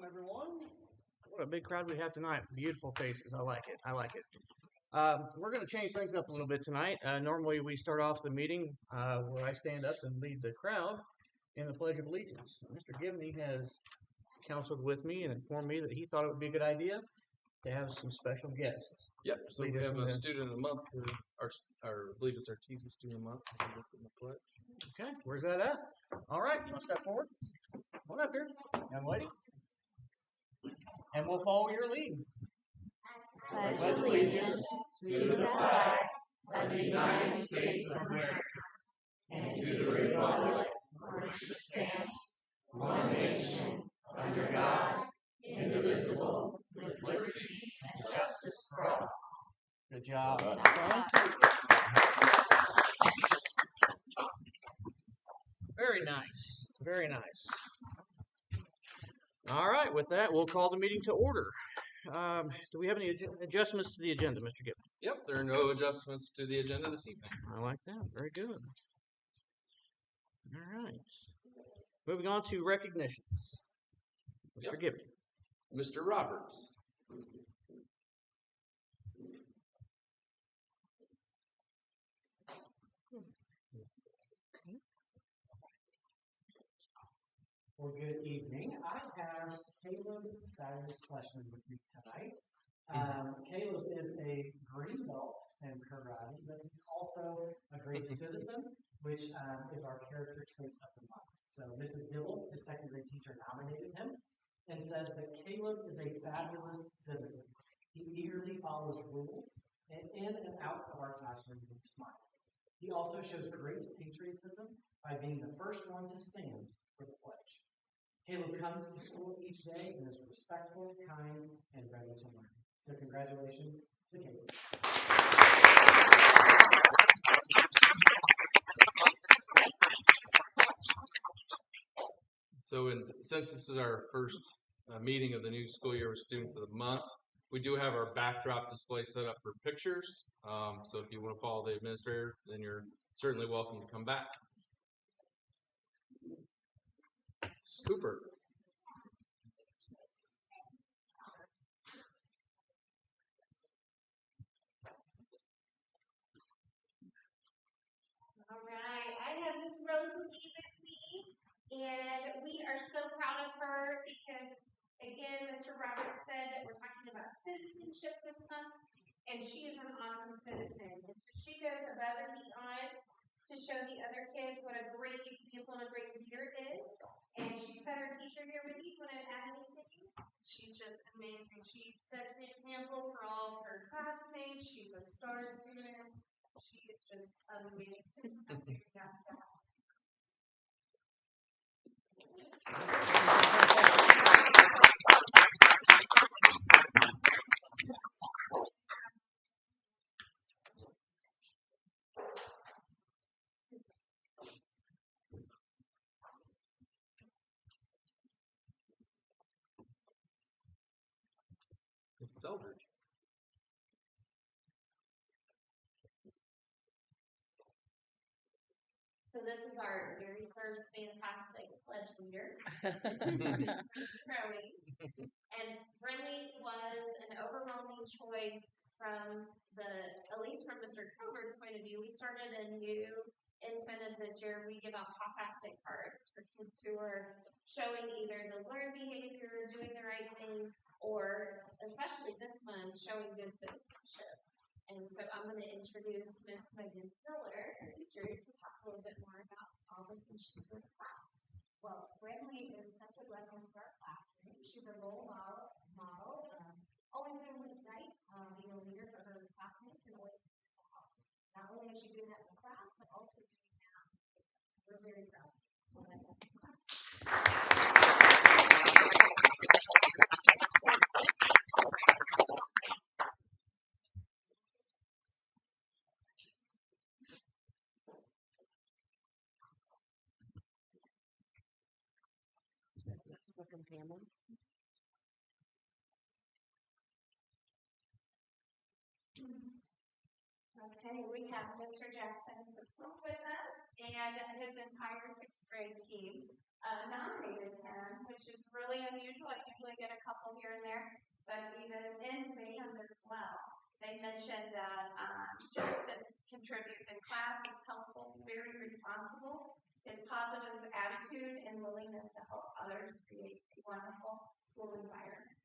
everyone. What a big crowd we have tonight. Beautiful faces. I like it. I like it. We're going to change things up a little bit tonight. Normally, we start off the meeting where I stand up and lead the crowd in the Pledge of Allegiance. Mr. Gibney has counseled with me and informed me that he thought it would be a good idea to have some special guests. Yep. So we have a student of the month for I believe it's our TZ student of the month. I think in the pledge. Okay, where's that at? All right, you want to step forward? Come on up here, young lady. And we'll follow your lead. I pledge allegiance to the flag of the United States of America and to the republic for which it stands, one nation, under God, indivisible, with liberty and justice for all. Good job. Very nice. Very nice. All right, with that, we'll call the meeting to order. Do we have any adjustments to the agenda, Mr. Gibbons? Yep, there are no adjustments to the agenda this evening. I like that. Very good. All right. Moving on to recognitions. Mr. Gibbons. Mr. Roberts. Well, good evening. I have Caleb Cyrus-Fleshman with me tonight. Caleb is a green belt in karate, but he's also a great citizen, which is our character trait of the month. So Mrs. Dibble, his second grade teacher, nominated him and says that Caleb is a fabulous citizen. He eagerly follows rules and in and out of our classroom with a smile. He also shows great patriotism by being the first one to stand for the pledge. Caleb comes to school each day and is respectful, kind, and ready to learn. So congratulations to Caleb. So since this is our first meeting of the new school year with Students of the Month, we do have our backdrop display set up for pictures. So if you want to follow the administrator, then you're certainly welcome to come back. Cooper. All right, I have Miss Rosalie with me, and we are so proud of her because, again, Mr. Roberts said that we're talking about citizenship this month, and she is an awesome citizen. And so she goes above and beyond to show the other kids what a great example and a great leader is. And she's got her teacher here with you. Do you want to add anything? She's just amazing. She sets the example for all of her classmates. She's a star student. She is just amazing. Mrs. Eldridge. So this is our very first fantastic pledge leader. And Brinley was an overwhelming choice from at least from Mr. Covert's point of view. We started a new incentive this year. We give out fantastic cards for kids who are showing either the learned behavior, doing the right thing, or especially this month, showing good citizenship. And so I'm going to introduce Miss Megan Miller, our teacher, to talk a little bit more about all the things she's doing in class. Well, Bradley is such a blessing to our classroom. She's a role model, always doing what's right, being a leader for her classmates, and always to help. Not only is she doing that in class, but also doing that. We're very proud of that in class. From Pamela. Okay, we have Mr. Jackson with us. and his entire sixth grade team nominated him, which is really unusual. I usually get a couple here and there, but even in band as well. They mentioned that Jackson contributes in class, is helpful, very responsible. His positive attitude and willingness to help others creates a wonderful school environment.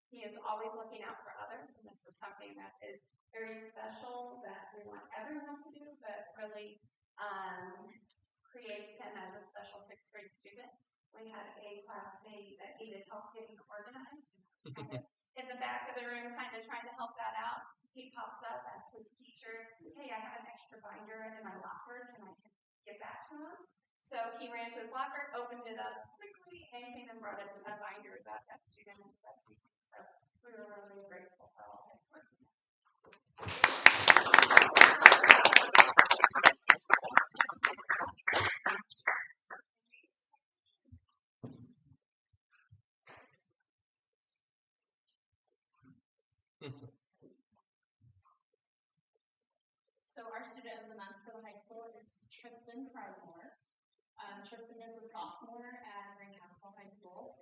He is always looking out for others, and this is something that is very special that we want everyone to do, but really creates him as a special sixth grade student. We had a classmate that needed help getting organized. Kind of in the back of the room, kind of trying to help that out. He pops up, asks his teacher, "Hey, I have an extra binder in my locker. Can I give that to him?" So he ran to his locker, opened it up quickly, and came and brought us a binder about that student and that teacher. So we were really grateful for all his work. So our student of the month for the high school is Tristan Pridemore. Tristan is a sophomore at Greencastle High School.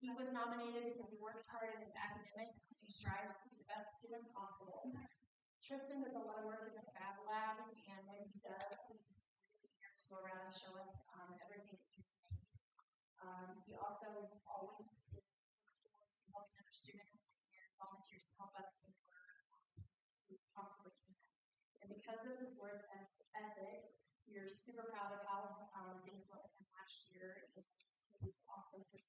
He was nominated because he works hard in his academics and he strives to be the best student possible. Tristan does a lot of work in the Fab Lab, and when he does, he's really here to go around and show us everything that he's made. He also always is towards helping other students and volunteers to help us with we possibly can. And because of his work ethic, we're super proud of how things went with him last year. And he's awesome for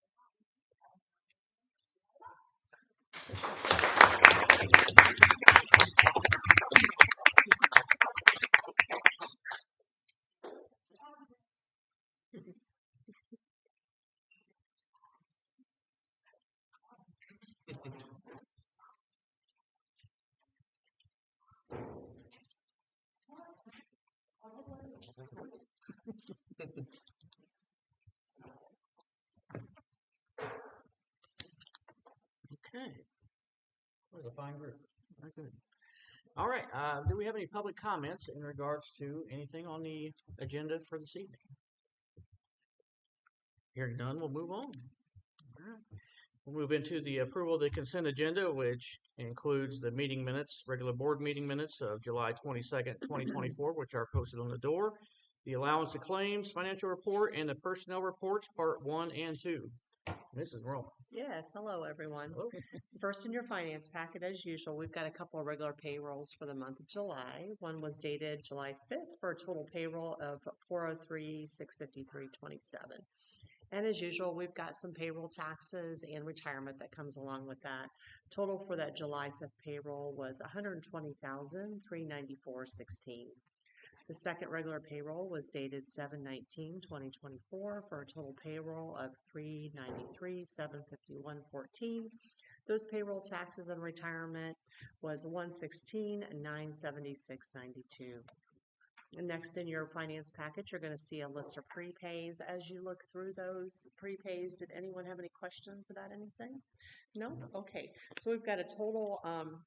Okay. What a fine group. Very good. All right. Do we have any public comments in regards to anything on the agenda for this evening? Hearing none, we'll move on. All right. We'll move into the approval of the consent agenda, which includes the meeting minutes, regular board meeting minutes of July 22nd, 2024, which are posted on the door, the allowance of claims, financial report, and the personnel reports, part 1 and 2. Mrs. Roman. Yes, hello everyone. Hello. First in your finance packet, as usual, we've got a couple of regular payrolls for the month of July. One was dated July 5th for a total payroll of $403,653.27. And as usual, we've got some payroll taxes and retirement that comes along with that. Total for that July 5th payroll was $120,394.16. The second regular payroll was dated 7/19/2024 for a total payroll of $393,751.14. Those payroll taxes and retirement was $116,976.92. And next in your finance package, you're going to see a list of prepays. As you look through those prepays, did anyone have any questions about anything? No? Okay. So we've got a total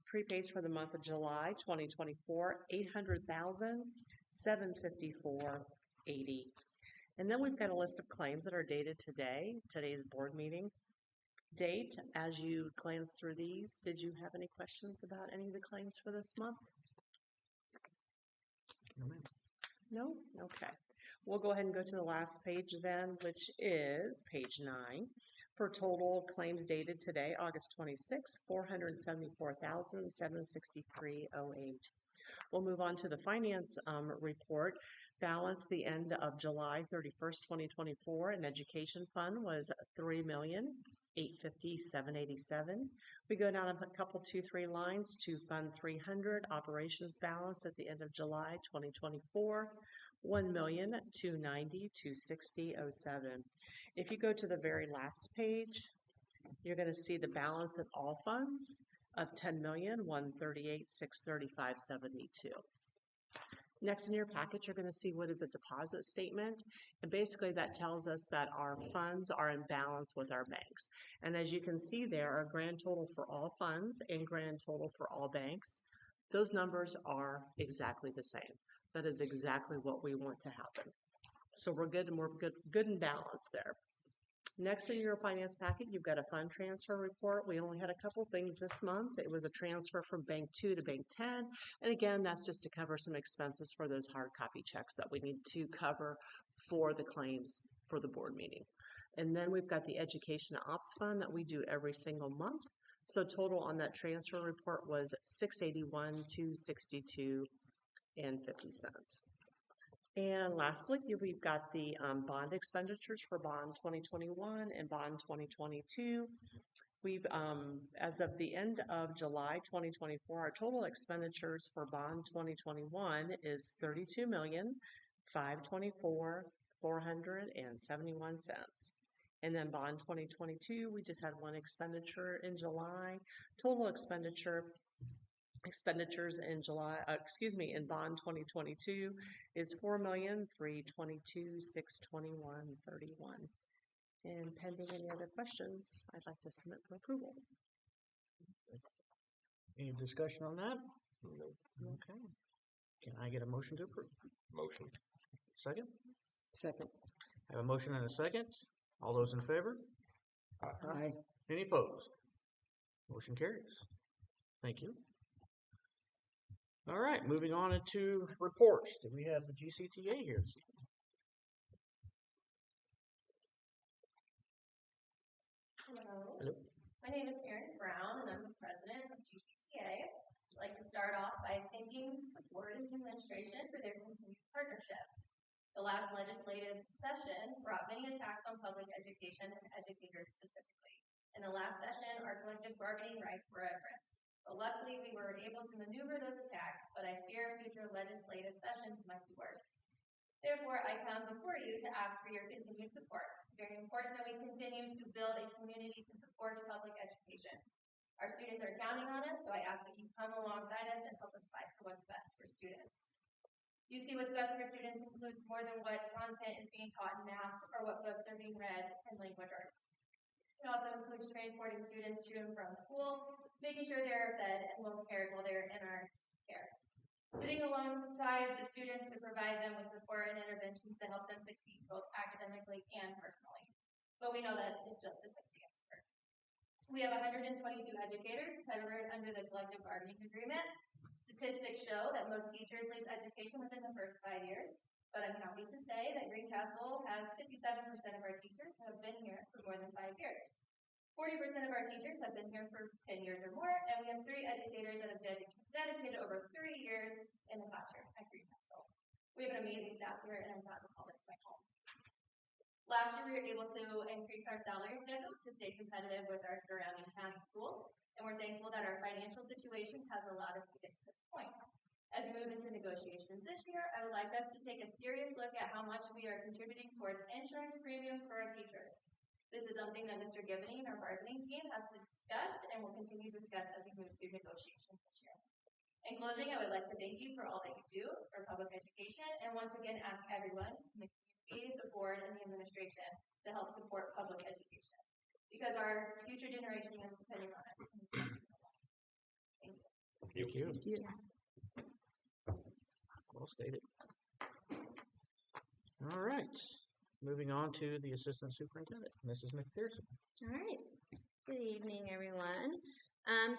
prepays for the month of July 2024, $800,754.80. And then we've got a list of claims that are dated today, today's board meeting date. As you glance through these, did you have any questions about any of the claims for this month? No? Okay. We'll go ahead and go to the last page then, which is page 9. For total claims dated today, August 26, $474,763.08. We'll move on to the finance report. Balance the end of July 31st, 2024 in education fund was $3,850,787. We go down a couple 2-3 lines to Fund 300 operations balance at the end of July 2024, $1,290,260.07. If you go to the very last page, you're going to see the balance of all funds of $10,138,635.72. Next in your packet, you're going to see what is a deposit statement. And basically that tells us that our funds are in balance with our banks. And as you can see there, our grand total for all funds and grand total for all banks, those numbers are exactly the same. That is exactly what we want to happen. So we're good and we're good and balanced there. Next in your finance packet, you've got a fund transfer report. We only had a couple things this month. It was a transfer from Bank 2 to Bank 10. And again, that's just to cover some expenses for those hard copy checks that we need to cover for the claims for the board meeting. And then we've got the education ops fund that we do every single month. So total on that transfer report was $681,262 and 50 cents. And lastly, we've got the bond expenditures for bond 2021 and bond 2022. We've, as of the end of July 2024, our total expenditures for bond 2021 is $32,524,471. And then bond 2022, we just had one expenditure in July. Total expenditures in in bond 2022 is $4,322,621.31. And pending any other questions, I'd like to submit for approval. Any discussion on that? Okay. Can I get a motion to approve? Motion. Second? Second. I have a motion and a second. All those in favor? Aye. Any opposed? Motion carries. Thank you. All right, moving on into reports. Do we have the GCTA here this evening? Hello. Hello. My name is Erin Brown, and I'm the president of GCTA. I'd like to start off by thanking the board and administration for their continued partnership. The last legislative session brought many attacks on public education and educators specifically. In the last session, our collective bargaining rights were at risk. But luckily, we were able to maneuver those attacks, but I fear future legislative sessions might be worse. Therefore, I come before you to ask for your continued support. It's very important that we continue to build a community to support public education. Our students are counting on us, so I ask that you come alongside us and help us fight for what's best for students. You see, what's best for students includes more than what content is being taught in math or what books are being read in language arts. It also includes transporting students to and from school, making sure they're fed and well cared while they're in our care. Sitting alongside the students to provide them with support and interventions to help them succeed both academically and personally. But we know that it's just the tip of the iceberg. We have 122 educators covered under the collective bargaining agreement. Statistics show that most teachers leave education within the first 5 years, but I'm happy to say that Greencastle has 57% of our teachers who have been here for more than 5 years. 40% of our teachers have been here for 10 years or more, and we have 3 educators that have dedicated over 30 years in the classroom at Greencastle. We have an amazing staff here, and I'm proud to call this my home. Last year, we were able to increase our salary schedule to stay competitive with our surrounding county schools, and we're thankful that our financial situation has allowed us to get to this point. As we move into negotiations this year, I would like us to take a serious look at how much we are contributing towards insurance premiums for our teachers. This is something that Mr. Gibney and our bargaining team has discussed and will continue to discuss as we move through negotiations this year. In closing, I would like to thank you for all that you do for public education, and once again ask everyone in the community, the board, and the administration to help support public education, because our future generation is depending on us. Thank you. Thank you. Thank you. Well stated. All right. Moving on to the assistant superintendent, Mrs. McPherson. All right. Good evening, everyone.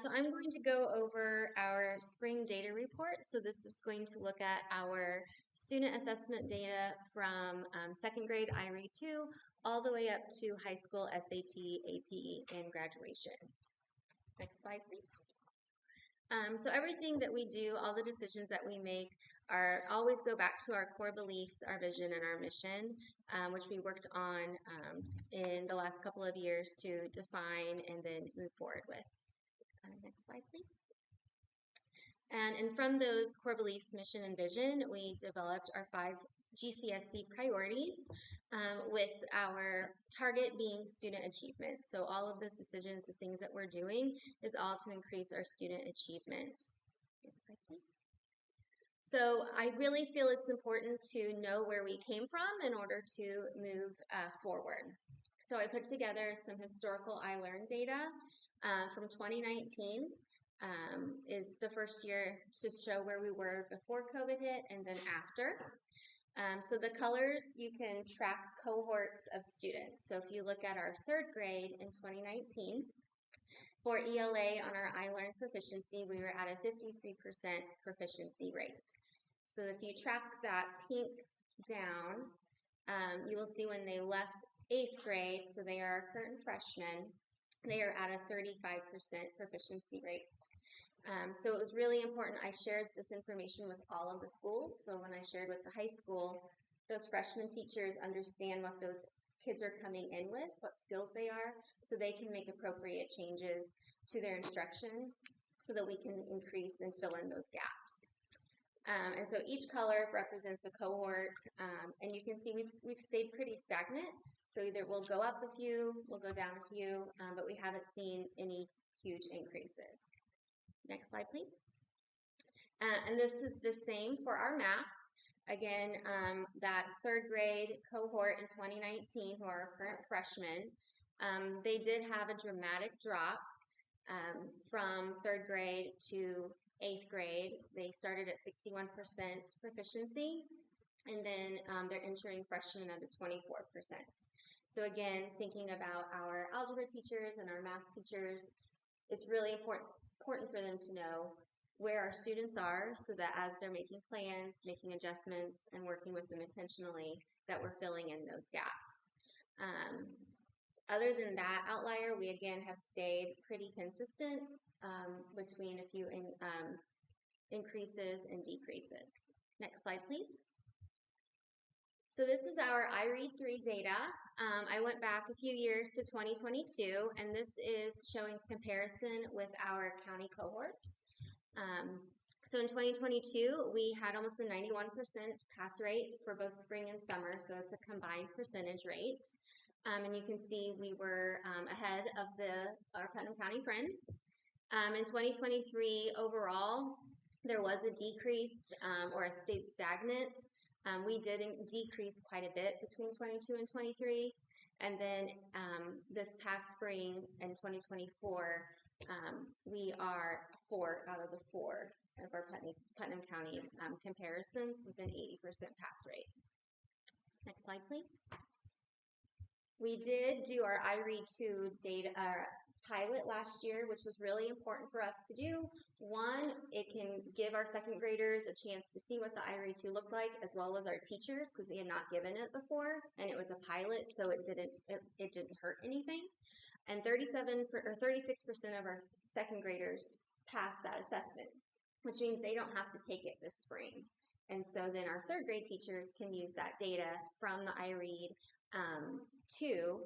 So I'm going to go over our spring data report. So this is going to look at our student assessment data from second grade IRE 2 all the way up to high school SAT, AP, and graduation. Next slide, please. So everything that we do, all the decisions that we make always go back to our core beliefs, our vision, and our mission, which we worked on in the last couple of years to define and then move forward with. Next slide, please. And from those core beliefs, mission, and vision, we developed our 5 GCSE priorities, with our target being student achievement. So all of those decisions, the things that we're doing, is all to increase our student achievement. Next slide, please. So I really feel it's important to know where we came from in order to move forward. So I put together some historical iLearn data from 2019. is the first year to show where we were before COVID hit and then after. So the colors, you can track cohorts of students. So if you look at our third grade in 2019, for ELA on our iLearn proficiency, we were at a 53% proficiency rate. So if you track that pink down, you will see when they left 8th grade, so they are current freshmen, they are at a 35% proficiency rate. So it was really important. I shared this information with all of the schools. So when I shared with the high school, those freshman teachers understand what those kids are coming in with, what skills they are, so they can make appropriate changes to their instruction so that we can increase and fill in those gaps. And so each color represents a cohort, and you can see we've stayed pretty stagnant. So either we'll go up a few, we'll go down a few, but we haven't seen any huge increases. Next slide, please. And this is the same for our math. Again, that third grade cohort in 2019, who are current freshmen, they did have a dramatic drop from third grade to 8th grade. They started at 61% proficiency, and then they're entering freshman at a 24%. So again, thinking about our algebra teachers and our math teachers, it's really important for them to know where our students are so that as they're making plans, making adjustments, and working with them intentionally, that we're filling in those gaps. Other than that outlier, we again have stayed pretty consistent between a few increases and decreases. Next slide, please. So this is our iRead3 data. I went back a few years to 2022, and this is showing comparison with our county cohorts. So in 2022, we had almost a 91% pass rate for both spring and summer, so it's a combined percentage rate. And you can see we were ahead of our Putnam County friends. In 2023, overall, there was a decrease or a stayed stagnant. We did decrease quite a bit between 22 and 23. And then this past spring in 2024, we are 4 out of the 4 of our Putnam County comparisons with an 80% pass rate. Next slide, please. We did do our iRead2 data pilot last year, which was really important for us to do. One, it can give our second graders a chance to see what the iRead2 looked like, as well as our teachers, because we had not given it before, and it was a pilot, so it didn't hurt anything. And 36% of our second graders passed that assessment, which means they don't have to take it this spring. And so then our third grade teachers can use that data from the iRead 2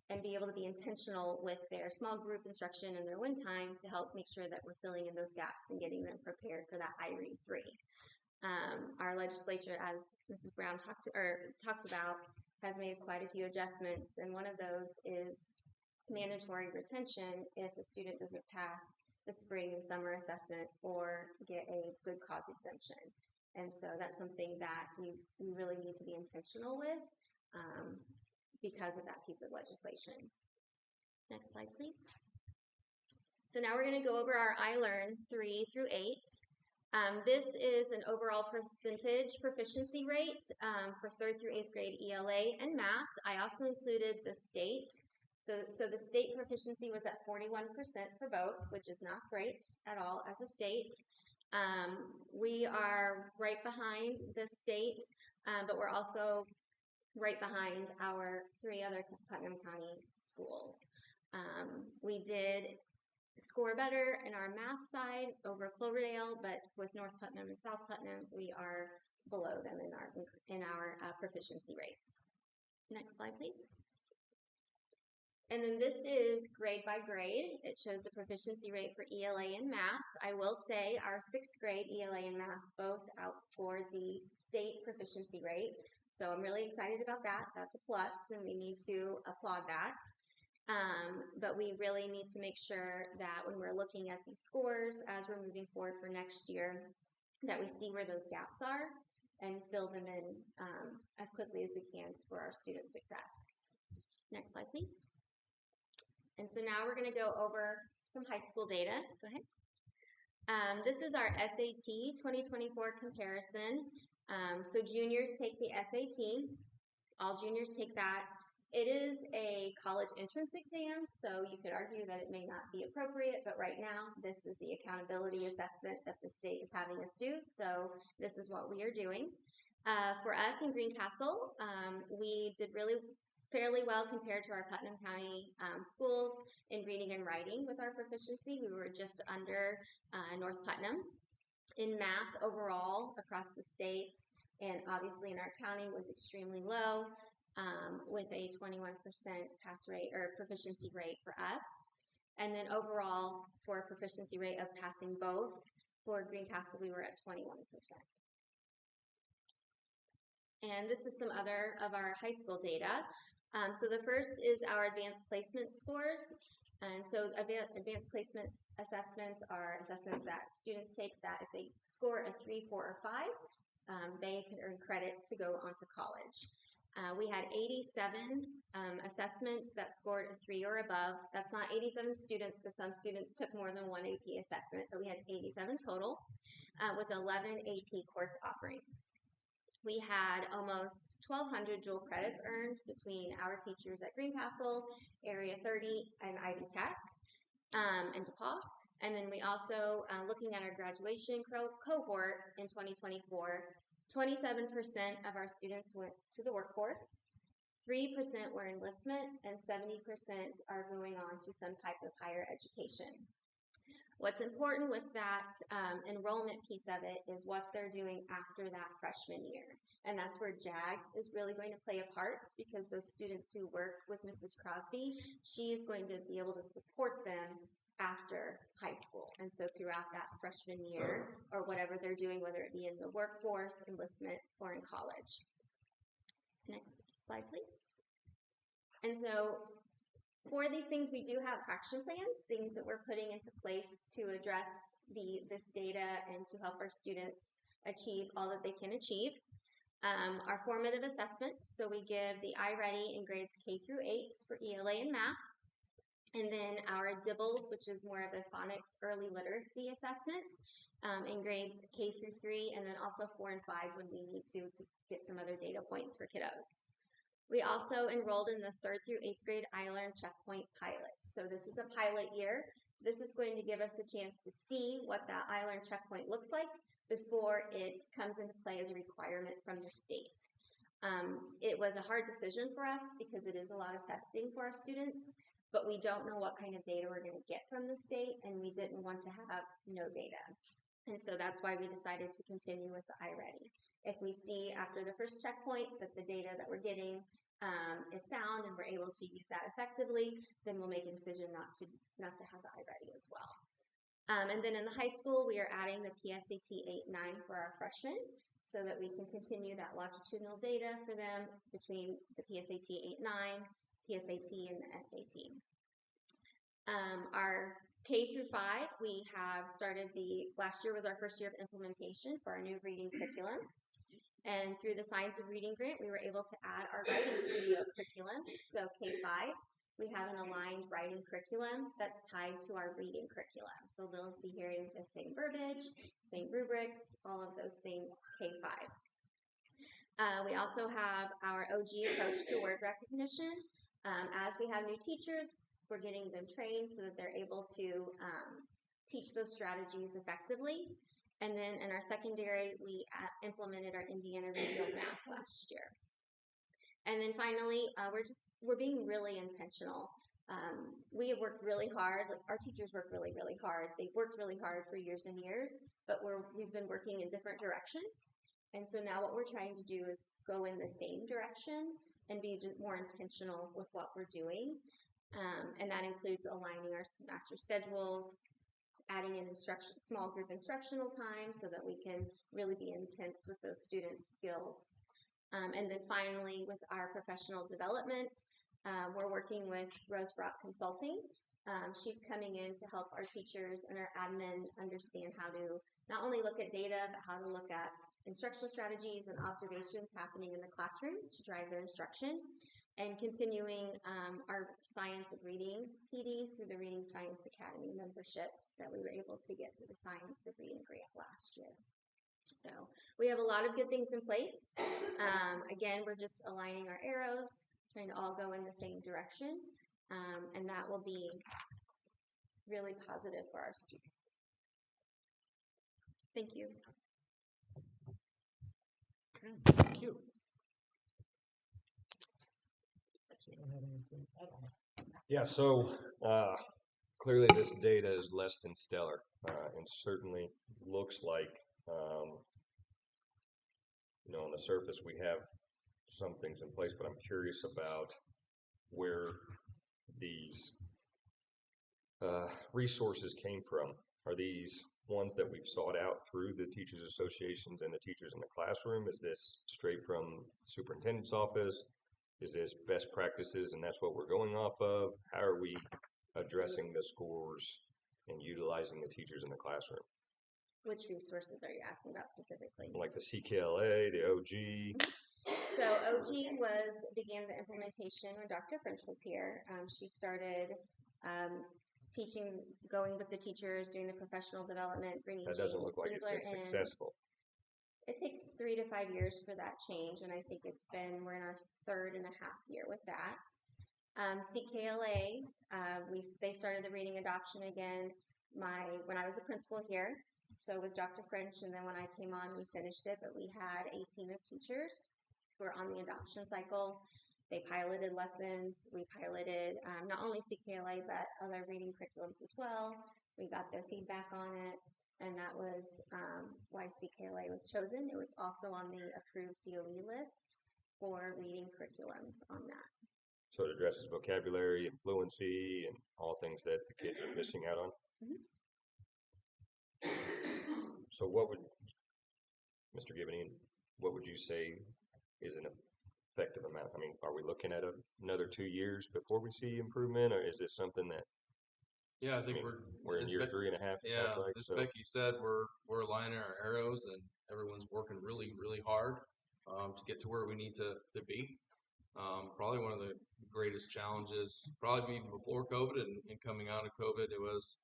and be able to be intentional with their small group instruction and their win time to help make sure that we're filling in those gaps and getting them prepared for that iRead3. Our legislature, as Mrs. Brown talked about, has made quite a few adjustments, and one of those is mandatory retention if a student doesn't pass the spring and summer assessment or get a good cause exemption. And so that's something that we really need to be intentional with because of that piece of legislation. Next slide, please. So now we're going to go over our iLearn 3 through 8. This is an overall percentage proficiency rate for 3rd through 8th grade ELA and math. I also included the state. So the state proficiency was at 41% for both, which is not great at all as a state. We are right behind the state, but we're also right behind our 3 other Putnam County schools. We did score better in our math side over Cloverdale, but with North Putnam and South Putnam, we are below them in our proficiency rates. Next slide, please. And then this is grade by grade. It shows the proficiency rate for ELA and math. I will say our 6th grade ELA and math both outscored the state proficiency rate. So I'm really excited about that. That's a plus, and we need to applaud that. But we really need to make sure that when we're looking at these scores as we're moving forward for next year, that we see where those gaps are and fill them in as quickly as we can for our student success. Next slide, please. And so now we're going to go over some high school data. Go ahead. This is our SAT 2024 comparison. So juniors take the SAT. All juniors take that. It is a college entrance exam, so you could argue that it may not be appropriate, but right now this is the accountability assessment that the state is having us do, so this is what we are doing. For us in Greencastle, we did really fairly well compared to our Putnam County schools in reading and writing with our proficiency. We were just under North Putnam. In math overall across the state and obviously in our county was extremely low, with a 21% pass rate or proficiency rate for us. And then overall for a proficiency rate of passing both for Greencastle, we were at 21%. And this is some other of our high school data. So the first is our advanced placement scores. And so advanced placement assessments are assessments that students take that if they score a 3, 4, or 5, they can earn credit to go on to college. We had 87 assessments that scored a 3 or above. That's not 87 students because some students took more than one AP assessment, but we had 87 total with 11 AP course offerings. We had almost 1,200 dual credits earned between our teachers at Greencastle, Area 30, and Ivy Tech, and DePaul. And then we also, looking at our graduation cohort in 2024, 27% of our students went to the workforce, 3% were enlistment, and 70% are going on to some type of higher education. What's important with that enrollment piece of it is what they're doing after that freshman year. And that's where JAG is really going to play a part because those students who work with Mrs. Crosby, she is going to be able to support them after high school. And so throughout that freshman year or whatever they're doing, whether it be in the workforce, enlistment, or in college. Next slide, please. And so for these things, we do have action plans, things that we're putting into place to address this data and to help our students achieve all that they can achieve. Our formative assessments, so we give the iReady in grades K through 8 for ELA and math. And then our DIBELS, which is more of a phonics early literacy assessment in grades K through 3, and then also 4 and 5 when we need to get some other data points for kiddos. We also enrolled in the 3rd through 8th grade iLearn Checkpoint pilot. So this is a pilot year. This is going to give us a chance to see what that iLearn Checkpoint looks like before it comes into play as a requirement from the state. It was a hard decision for us because it is a lot of testing for our students, but we don't know what kind of data we're going to get from the state, and we didn't want to have no data. And so that's why we decided to continue with the iReady. If we see after the first checkpoint that the data that we're getting is sound and we're able to use that effectively, then we'll make a decision not to have the iReady as well. And then in the high school, we are adding the PSAT 8-9 for our freshmen so that we can continue that longitudinal data for them between the PSAT 8-9, PSAT, and the SAT. Our K through 5, we have started last year was our first year of implementation for our new reading curriculum. And through the Science of Reading grant, we were able to add our writing studio curriculum. So K5, we have an aligned writing curriculum that's tied to our reading curriculum. So they'll be hearing the same verbiage, same rubrics, all of those things K5. We also have our OG approach to word recognition. As we have new teachers, we're getting them trained so that they're able to teach those strategies effectively. And then in our secondary, we implemented our Indiana Remedial Math last year. And then finally, we're being really intentional. We have worked really hard. Our teachers work really, really hard. They've worked really hard for years and years, but we've been working in different directions. And so now what we're trying to do is go in the same direction and be more intentional with what we're doing. And that includes aligning our master schedules, adding in small group instructional time so that we can really be intense with those student skills. And then finally, with our professional development, we're working with Rose Brock Consulting. She's coming in to help our teachers and our admin understand how to not only look at data, but how to look at instructional strategies and observations happening in the classroom to drive their instruction. and continuing our Science of Reading PD through the Reading Science Academy membership that we were able to get through the Science of Reading grant last year. So we have a lot of good things in place. Again, we're just aligning our arrows, trying to all go in the same direction, and that will be really positive for our students. Thank you. Thank you. Yeah, so clearly this data is less than stellar, and certainly looks like, on the surface we have some things in place, but I'm curious about where these resources came from. Are these ones that we've sought out through the teachers associations and the teachers in the classroom? Is this straight from superintendent's office? Is this best practices and that's what we're going off of? How are we addressing the scores and utilizing the teachers in the classroom? Which resources are you asking about specifically? Like the CKLA, the OG. So OG began the implementation when Dr. French was here. She started teaching, going with the teachers, doing the professional development, bringing That doesn't look like it's been successful. It takes 3 to 5 years for that change, and I think we're in our 3.5 year with that. CKLA, they started the reading adoption again when I was a principal here. So with Dr. French, and then when I came on, we finished it, but we had a team of teachers who were on the adoption cycle. They piloted lessons. We piloted not only CKLA, but other reading curriculums as well. We got their feedback on it, and that was why CKLA was chosen. It was also on the approved DOE list for reading curriculums on that. So it addresses vocabulary and fluency and all things that the kids are missing out on. Mm-hmm. So what would, Mr. Gibney, what would you say is an effective amount? I mean, are we looking at another 2 years before we see improvement, or is this something that? Yeah, I think we're in year 3.5. It sounds like. As So Becky said, we're aligning our arrows, and everyone's working really, really hard to get to where we need to be. Probably one of the greatest challenges, probably even before COVID and coming out of COVID, it was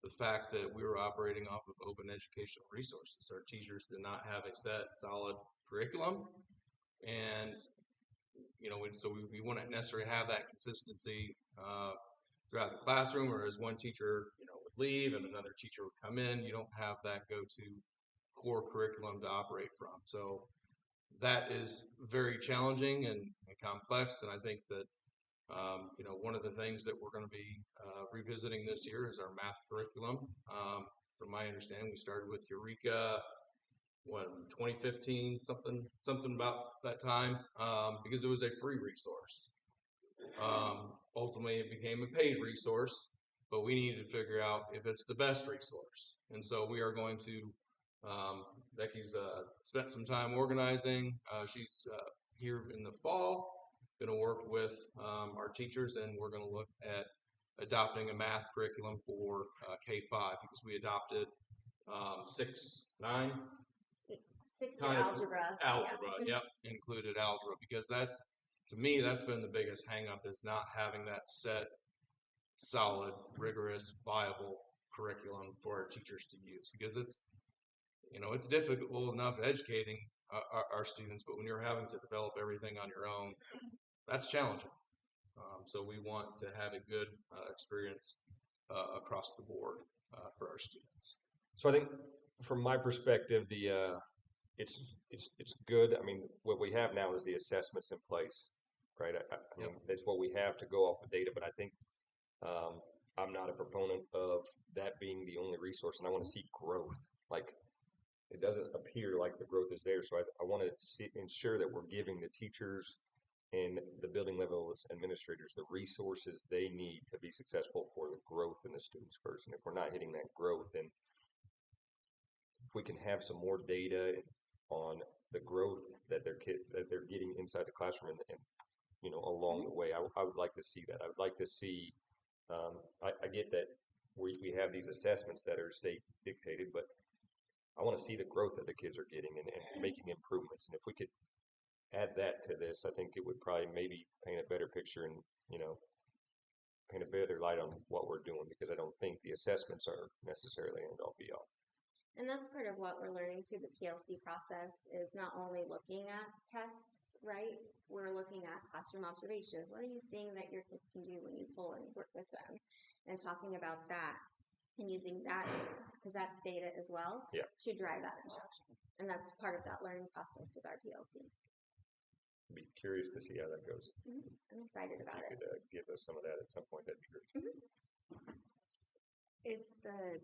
the fact that we were operating off of open educational resources. Our teachers did not have a set, solid curriculum, and so we wouldn't necessarily have that consistency throughout the classroom, or as one teacher would leave and another teacher would come in. You don't have that go-to core curriculum to operate from. So that is very challenging and complex, and I think that one of the things that we're going to be revisiting this year is our math curriculum. From my understanding, we started with Eureka, 2015, something about that time, because it was a free resource. Ultimately, it became a paid resource, but we needed to figure out if it's the best resource. And so we are going to, Becky's spent some time organizing. She's here in the fall, going to work with our teachers, and we're going to look at adopting a math curriculum for K-5, because we adopted 6, 9. 6 year algebra. Yep, included algebra, because to me, that's been the biggest hang up, is not having that set, solid, rigorous, viable curriculum for our teachers to use, because it's difficult enough educating our students, but when you're having to develop everything on your own, that's challenging. So we want to have a good experience across the board for our students. So I think, from my perspective, it's good. I mean, what we have now is the assessments in place, right? I mean, that's what we have to go off the data. But I think I'm not a proponent of that being the only resource, and I want to see growth. Like, it doesn't appear like the growth is there. So I want to ensure that we're giving the teachers and the building level administrators the resources they need to be successful for the growth in the students first. And if we're not hitting that growth, then if we can have some more data on the growth that they're getting inside the classroom and along the way, I would like to see that. I would like to see. I get that we have these assessments that are state dictated, but I want to see the growth that the kids are getting and making improvements. And if we could add that to this, I think it would probably maybe paint a better picture and, paint a better light on what we're doing, because I don't think the assessments are necessarily end all be all. And that's part of what we're learning through the PLC process is not only looking at tests, right? We're looking at classroom observations. What are you seeing that your kids can do when you pull and work with them? And talking about that and using that, because that's data as well, Yeah. to drive that instruction. And that's part of that learning process with our PLCs. Be curious to see how that goes. I'm excited about If it. you could give us some of that at some point, that'd be great. Is the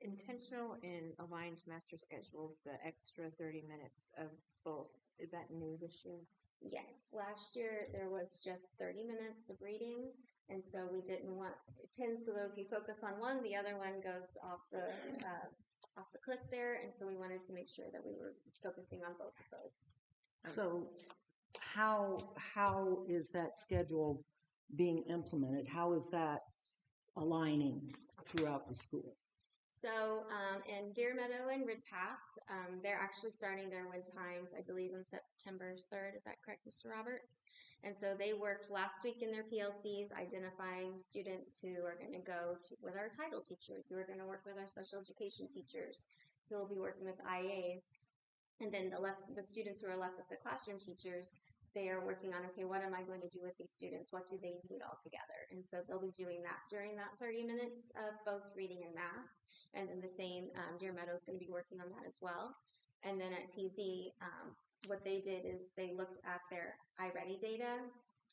intentional and aligned master schedule the extra 30 minutes of both? Is that new this year? Yes, last year there was just 30 minutes of reading, and so we didn't want. It tends to go if you focus on one, the other one goes off the cliff there, and so we wanted to make sure that we were focusing on both of those. So how is that schedule being implemented? How is that aligning throughout the school? So in Deer Meadow and Ridpath, they're actually starting their wind times, I believe, on September 3rd. Is that correct, Mr. Roberts? And so they worked last week in their PLCs, identifying students who are going to go with our title teachers, who are going to work with our special education teachers, who will be working with IAs. And then the students who are left with the classroom teachers, they are working on, okay, what am I going to do with these students? What do they need all together? And so they'll be doing that during that 30 minutes of both reading and math. And then the same, Deer Meadow is going to be working on that as well. And then at TZ, what they did is they looked at their iReady data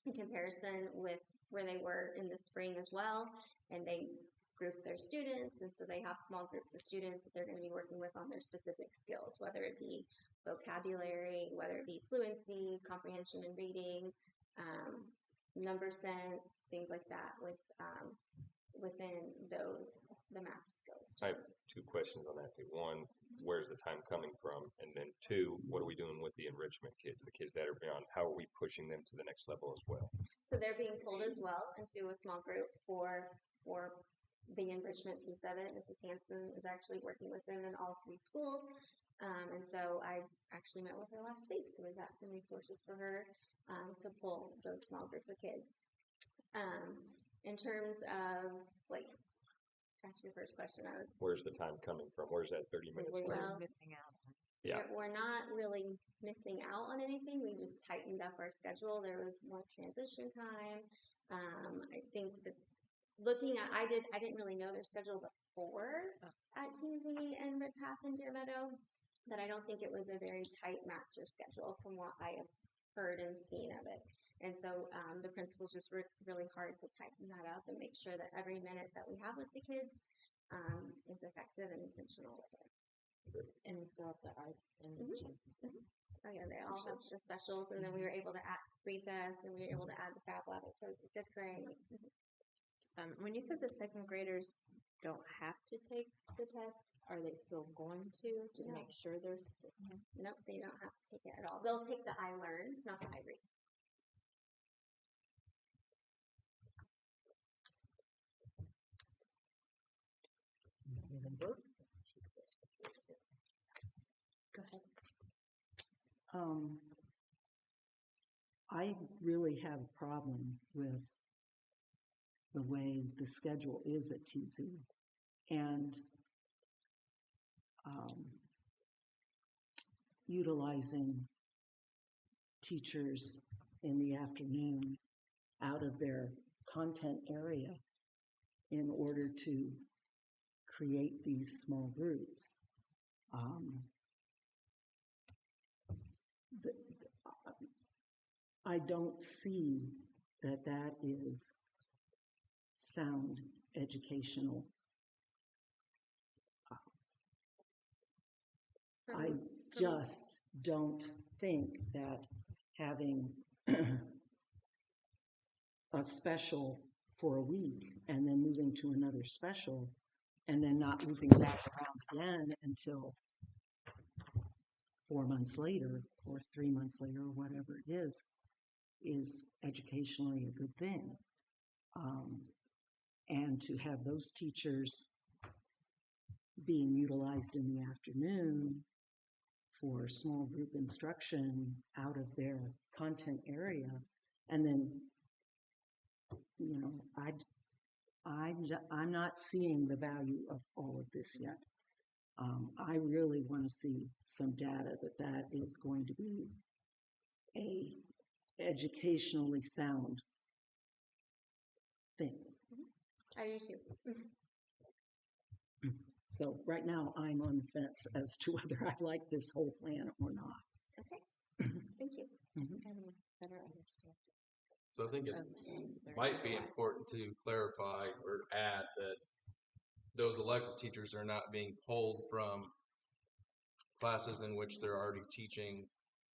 in comparison with where they were in the spring as well. And they grouped their students. And so they have small groups of students that they're going to be working with on their specific skills, whether it be vocabulary, whether it be fluency, comprehension and reading, number sense, things like that within the math skills. I have two questions on that. One, where's the time coming from? And then two, what are we doing with the enrichment kids, the kids that are beyond? How are we pushing them to the next level as well? So they're being pulled as well into a small group for the enrichment piece of it. Mrs. Hanson is actually working with them in all 3 schools. And so I actually met with her last week, so we've got some resources for her to pull those small group of kids. In terms of, ask your first question, Where's the time coming from? Where's that 30 minutes? We're Well, missing out. Yeah. we're not really missing out on anything. We just tightened up our schedule. There was more transition time. I think that I didn't really know their schedule before at TZ and Ridpath and Deer Meadow, but I don't think it was a very tight master schedule from what I have heard and seen of it. And so the principals just worked really hard to tighten that up and make sure that every minute that we have with the kids is effective and intentional with it. And we still have the arts and Oh yeah, they all have the specials, and then we were able to add recess, and we were able to add the Fab Lab for the 5th grade. when you said the second graders don't have to take the test, are they still going to No. make sure they're Nope, they don't have to take it at all. They'll take the iLearn, not the iRead. Go ahead. I really have a problem with the way the schedule is at TZ, and utilizing teachers in the afternoon out of their content area in order to create these small groups. I don't see that that is sound educational. I just don't think that having a special for a week and then moving to another special and then not moving back around again until 4 months later or 3 months later or whatever it is educationally a good thing. And to have those teachers being utilized in the afternoon for small group instruction out of their content area. And then, you know, I'm not seeing the value of all of this yet. I really want to see some data that is going to be a educationally sound thing. I do too. So right now I'm on the fence as to whether I like this whole plan or not. Okay, thank you. Better understand. So I think it might be important to clarify or add that those elective teachers are not being pulled from classes in which they're already teaching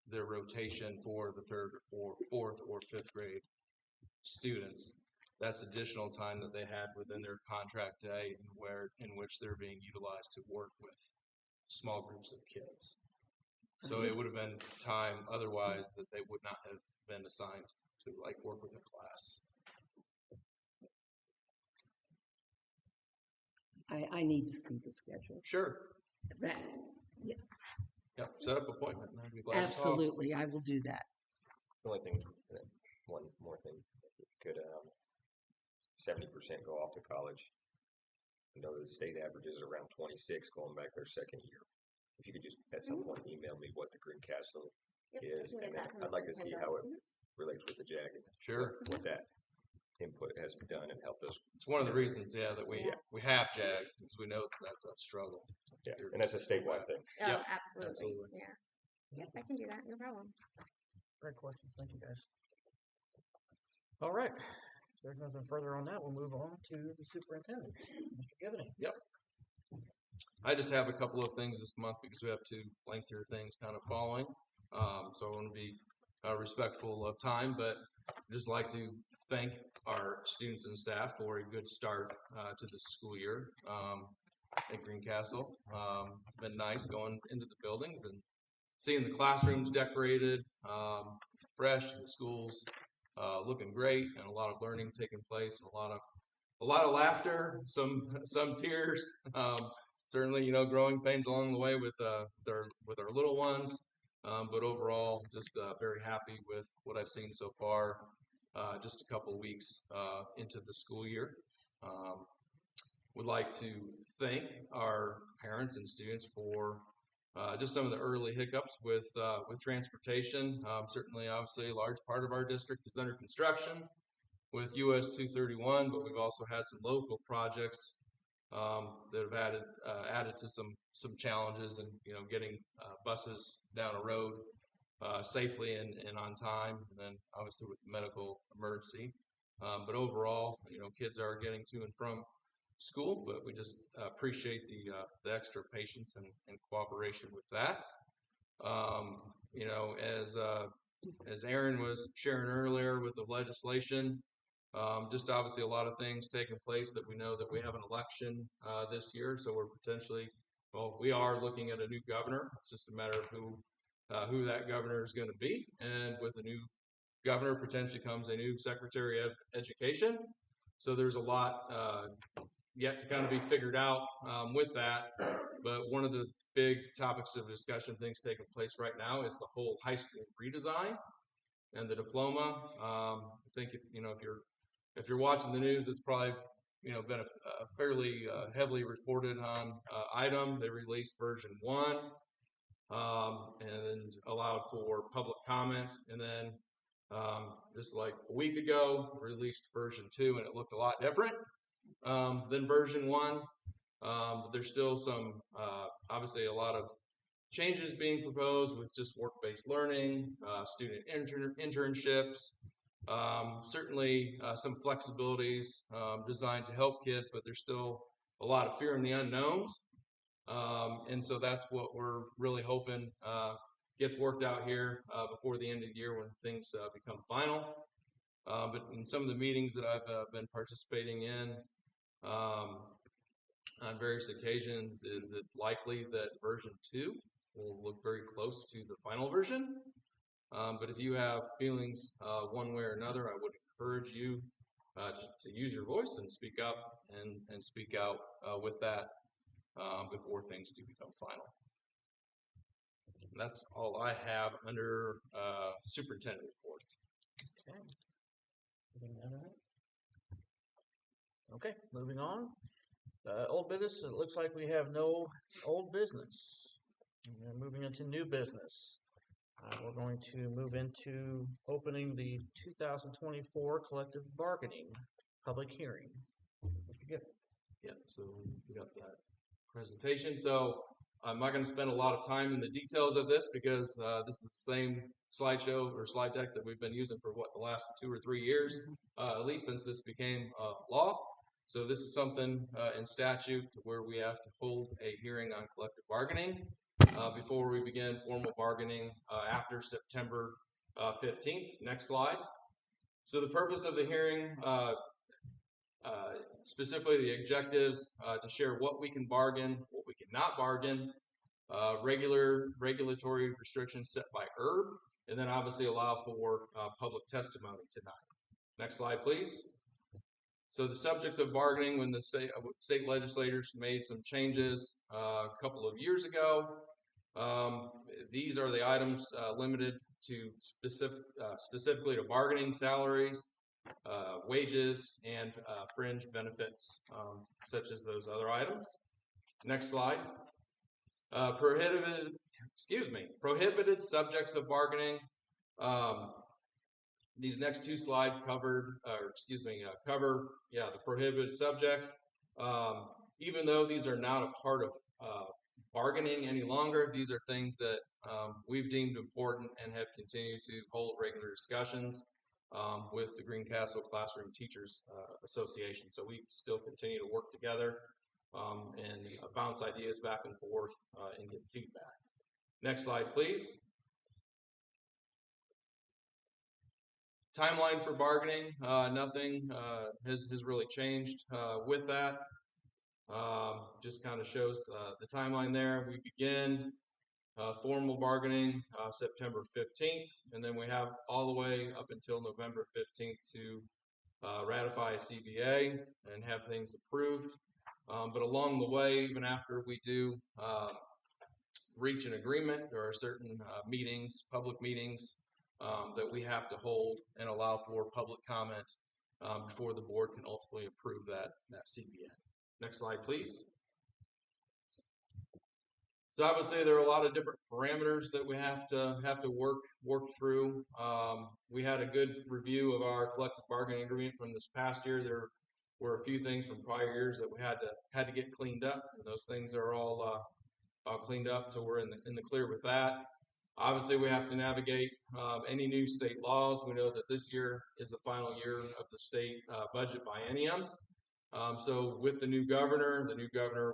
their rotation for the third or fourth or fifth grade students. That's additional time that they had within their contract day in which they're being utilized to work with small groups of kids. So it would have been time otherwise that they would not have been assigned to like work with a class. I need to see the schedule. Sure. That, yes, Yep. Set up appointment. And I'd be glad to talk. absolutely, I will do that. The only thing, one more thing, could 70% go off to college. I know the state average is around 26 going back their second year. If you could just at some point email me what the Greencastle Yep, I is, can get and then that from I'd like to see how it September. relates with the JAG and Sure. what that input has done and helped us. It's one of the reasons, that we have JAG, because we know that that's a struggle. Yeah, and that's a statewide thing. Oh, Yep, absolutely. absolutely. Yeah. Yep, I can do that. No problem. Great questions. Thank you, guys. All right. If there's nothing further on that, we'll move on to the superintendent, Mr. Givney. I just have a couple of things this month because we have two lengthier things kind of following. So I want to be respectful of time, but I'd just like to thank our students and staff for a good start to the school year at Greencastle. It's been nice going into the buildings and seeing the classrooms decorated, fresh, the schools looking great, and a lot of learning taking place, and a lot of laughter, some tears. Certainly, growing pains along the way with our little ones, but overall, just very happy with what I've seen so far. Just a couple of weeks into the school year. Would like to thank our parents and students for just some of the early hiccups with transportation. Certainly, obviously, a large part of our district is under construction with US 231, but we've also had some local projects that have added to some challenges and getting buses down a road safely and on time, and then obviously with the medical emergency. But overall, kids are getting to and from school, but we just appreciate the extra patience and cooperation with that. As Aaron was sharing earlier with the legislation, just obviously a lot of things taking place that we know that we have an election this year, so we are looking at a new governor. It's just a matter of who that governor is going to be, and with a new governor potentially comes a new Secretary of Education. So there's a lot yet to kind of be figured out with that. But one of the big topics of discussion, things taking place right now, is the whole high school redesign and the diploma. I think if you're watching the news, it's probably been a fairly heavily reported on item. They released version 1 and allowed for public comment, and then just like a week ago released version 2, and it looked a lot different than version 1. But there's still some obviously a lot of changes being proposed with just work-based learning, student internships. Certainly some flexibilities designed to help kids, but there's still a lot of fear in the unknowns. And so that's what we're really hoping gets worked out here before the end of the year when things become final. But in some of the meetings that I've been participating in on various occasions, it's likely that version 2 will look very close to the final version. But if you have feelings one way or another, I would encourage you to use your voice and speak up and speak out with that before things do become final. That's all I have under superintendent report. Okay. Anything to add to that? Okay, moving on. Old business, it looks like we have no old business. Moving into new business. We're going to move into opening the 2024 collective bargaining public hearing. Mr. Giffen. Yeah, so we got that presentation. So I'm not going to spend a lot of time in the details of this because this is the same slideshow or slide deck that we've been using for the last 2 or 3 years, at least since this became law. So this is something in statute where we have to hold a hearing on collective bargaining before we begin formal bargaining after September 15th. Next slide. So the purpose of the hearing, specifically the objectives, to share what we can bargain, what we cannot bargain, regulatory restrictions set by ERB, and then obviously allow for public testimony tonight. Next slide, please. So the subjects of bargaining, when the state legislators made some changes a couple of years ago, these are the items limited to specifically to bargaining salaries, wages, and fringe benefits, such as those other items. Next slide. Prohibited subjects of bargaining. These next 2 slides cover the prohibited subjects. Even though these are not a part of bargaining any longer, these are things that we've deemed important and have continued to hold regular discussions with the Greencastle Classroom Teachers Association. So we still continue to work together and bounce ideas back and forth and get feedback. Next slide, please. Timeline for bargaining, nothing has really changed with that. Just kind of shows the timeline there. We begin formal bargaining September 15th, and then we have all the way up until November 15th to ratify a CBA and have things approved. But along the way, even after we do reach an agreement, there are certain meetings, public meetings, that we have to hold and allow for public comment before the board can ultimately approve that CBA. Next slide, please. So obviously there are a lot of different parameters that we have to work through. We had a good review of our collective bargaining agreement from this past year. There were a few things from prior years that we had to get cleaned up, and those things are all cleaned up, so we're in the clear with that. Obviously, we have to navigate any new state laws. We know that this year is the final year of the state budget biennium. So with the new governor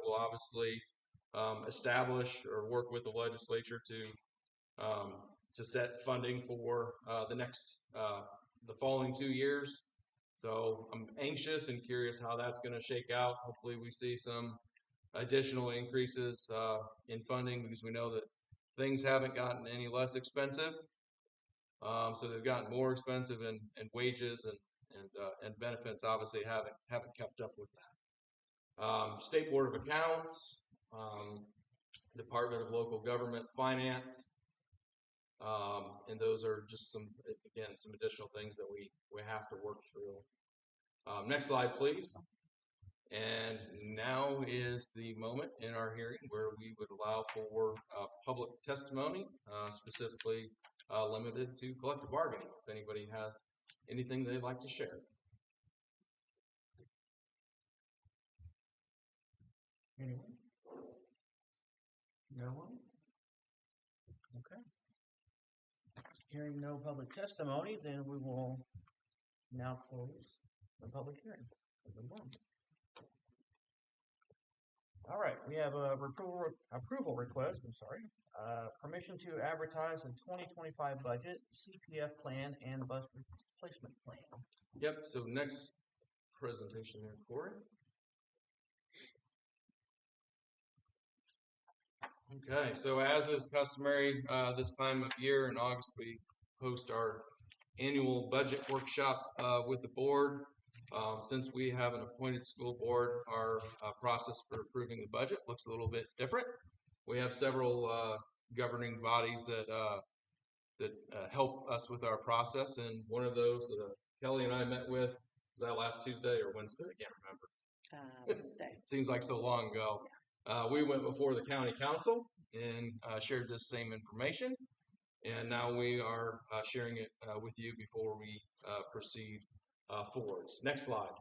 will obviously establish or work with the legislature to set funding for the following 2 years. So I'm anxious and curious how that's going to shake out. Hopefully, we see some additional increases in funding because we know that things haven't gotten any less expensive. So they've gotten more expensive, and wages and benefits obviously haven't kept up with that. State Board of Accounts, Department of Local Government Finance, and those are just some additional things that we have to work through. Next slide, please. And now is the moment in our hearing where we would allow for public testimony, specifically limited to collective bargaining. If anybody has anything they'd like to share. Anyone? No one? Okay. Hearing no public testimony, then we will now close the public hearing. All right, we have a approval request, permission to advertise the 2025 budget, CPF plan, and bus replacement plan. Yep, so next presentation there, Corey. Okay, so as is customary this time of year in August, we host our annual budget workshop with the board. Since we have an appointed school board, our process for approving the budget looks a little bit different. We have several governing bodies that help us with our process. And one of those Kelly and I met with, was that last Tuesday or Wednesday? I can't remember. Wednesday. Seems like so long ago. We went before the county council and shared this same information. And now we are sharing it with you before we proceed forwards. Next slide.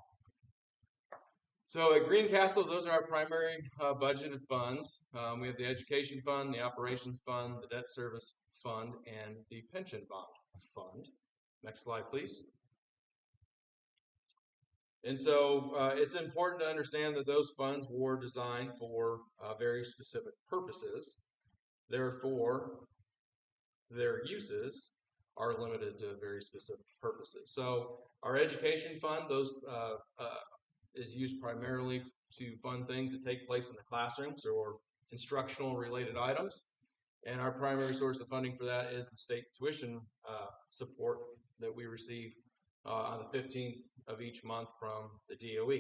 So at Greencastle, those are our primary budgeted funds. We have the education fund, the operations fund, the debt service fund, and the pension bond fund. Next slide, please. And so it's important to understand that those funds were designed for very specific purposes. Therefore, their uses are limited to very specific purposes. So our education fund, those is used primarily to fund things that take place in the classrooms or instructional related items. And our primary source of funding for that is the state tuition support that we receive on the 15th of each month from the DOE.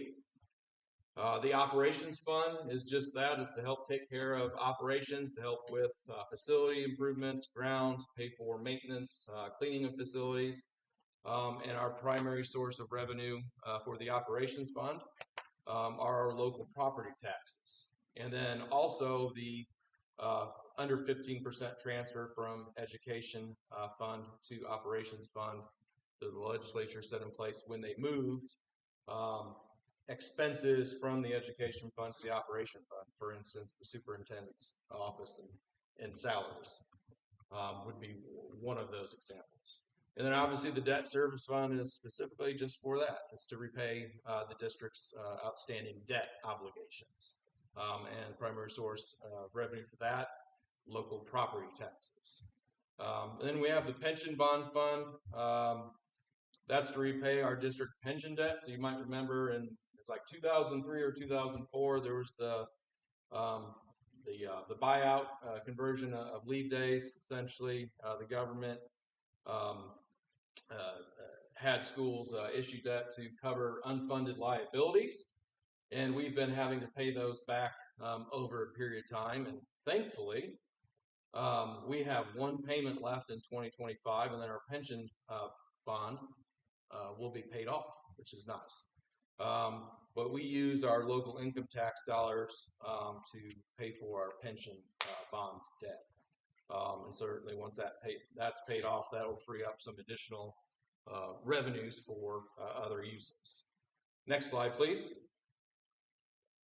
The operations fund is just that, is to help take care of operations, to help with facility improvements, grounds, pay for maintenance, cleaning of facilities. And our primary source of revenue for the operations fund are our local property taxes. And then also the under 15% transfer from education fund to operations fund that the legislature set in place when they moved expenses from the education fund to the operation fund. For instance, the superintendent's office and salaries would be one of those examples. And then obviously the debt service fund is specifically just for that. It's to repay the district's outstanding debt obligations. And primary source of revenue for that, local property taxes. Then we have the pension bond fund. That's to repay our district pension debt. So you might remember it's like 2003 or 2004, there was the buyout conversion of leave days. Essentially, the government had schools issue debt to cover unfunded liabilities, and we've been having to pay those back over a period of time. And thankfully, we have one payment left in 2025, and then our pension bond will be paid off, which is nice. But we use our local income tax dollars to pay for our pension bond debt. And certainly once that's paid off, that will free up some additional revenues for other uses. Next slide, please.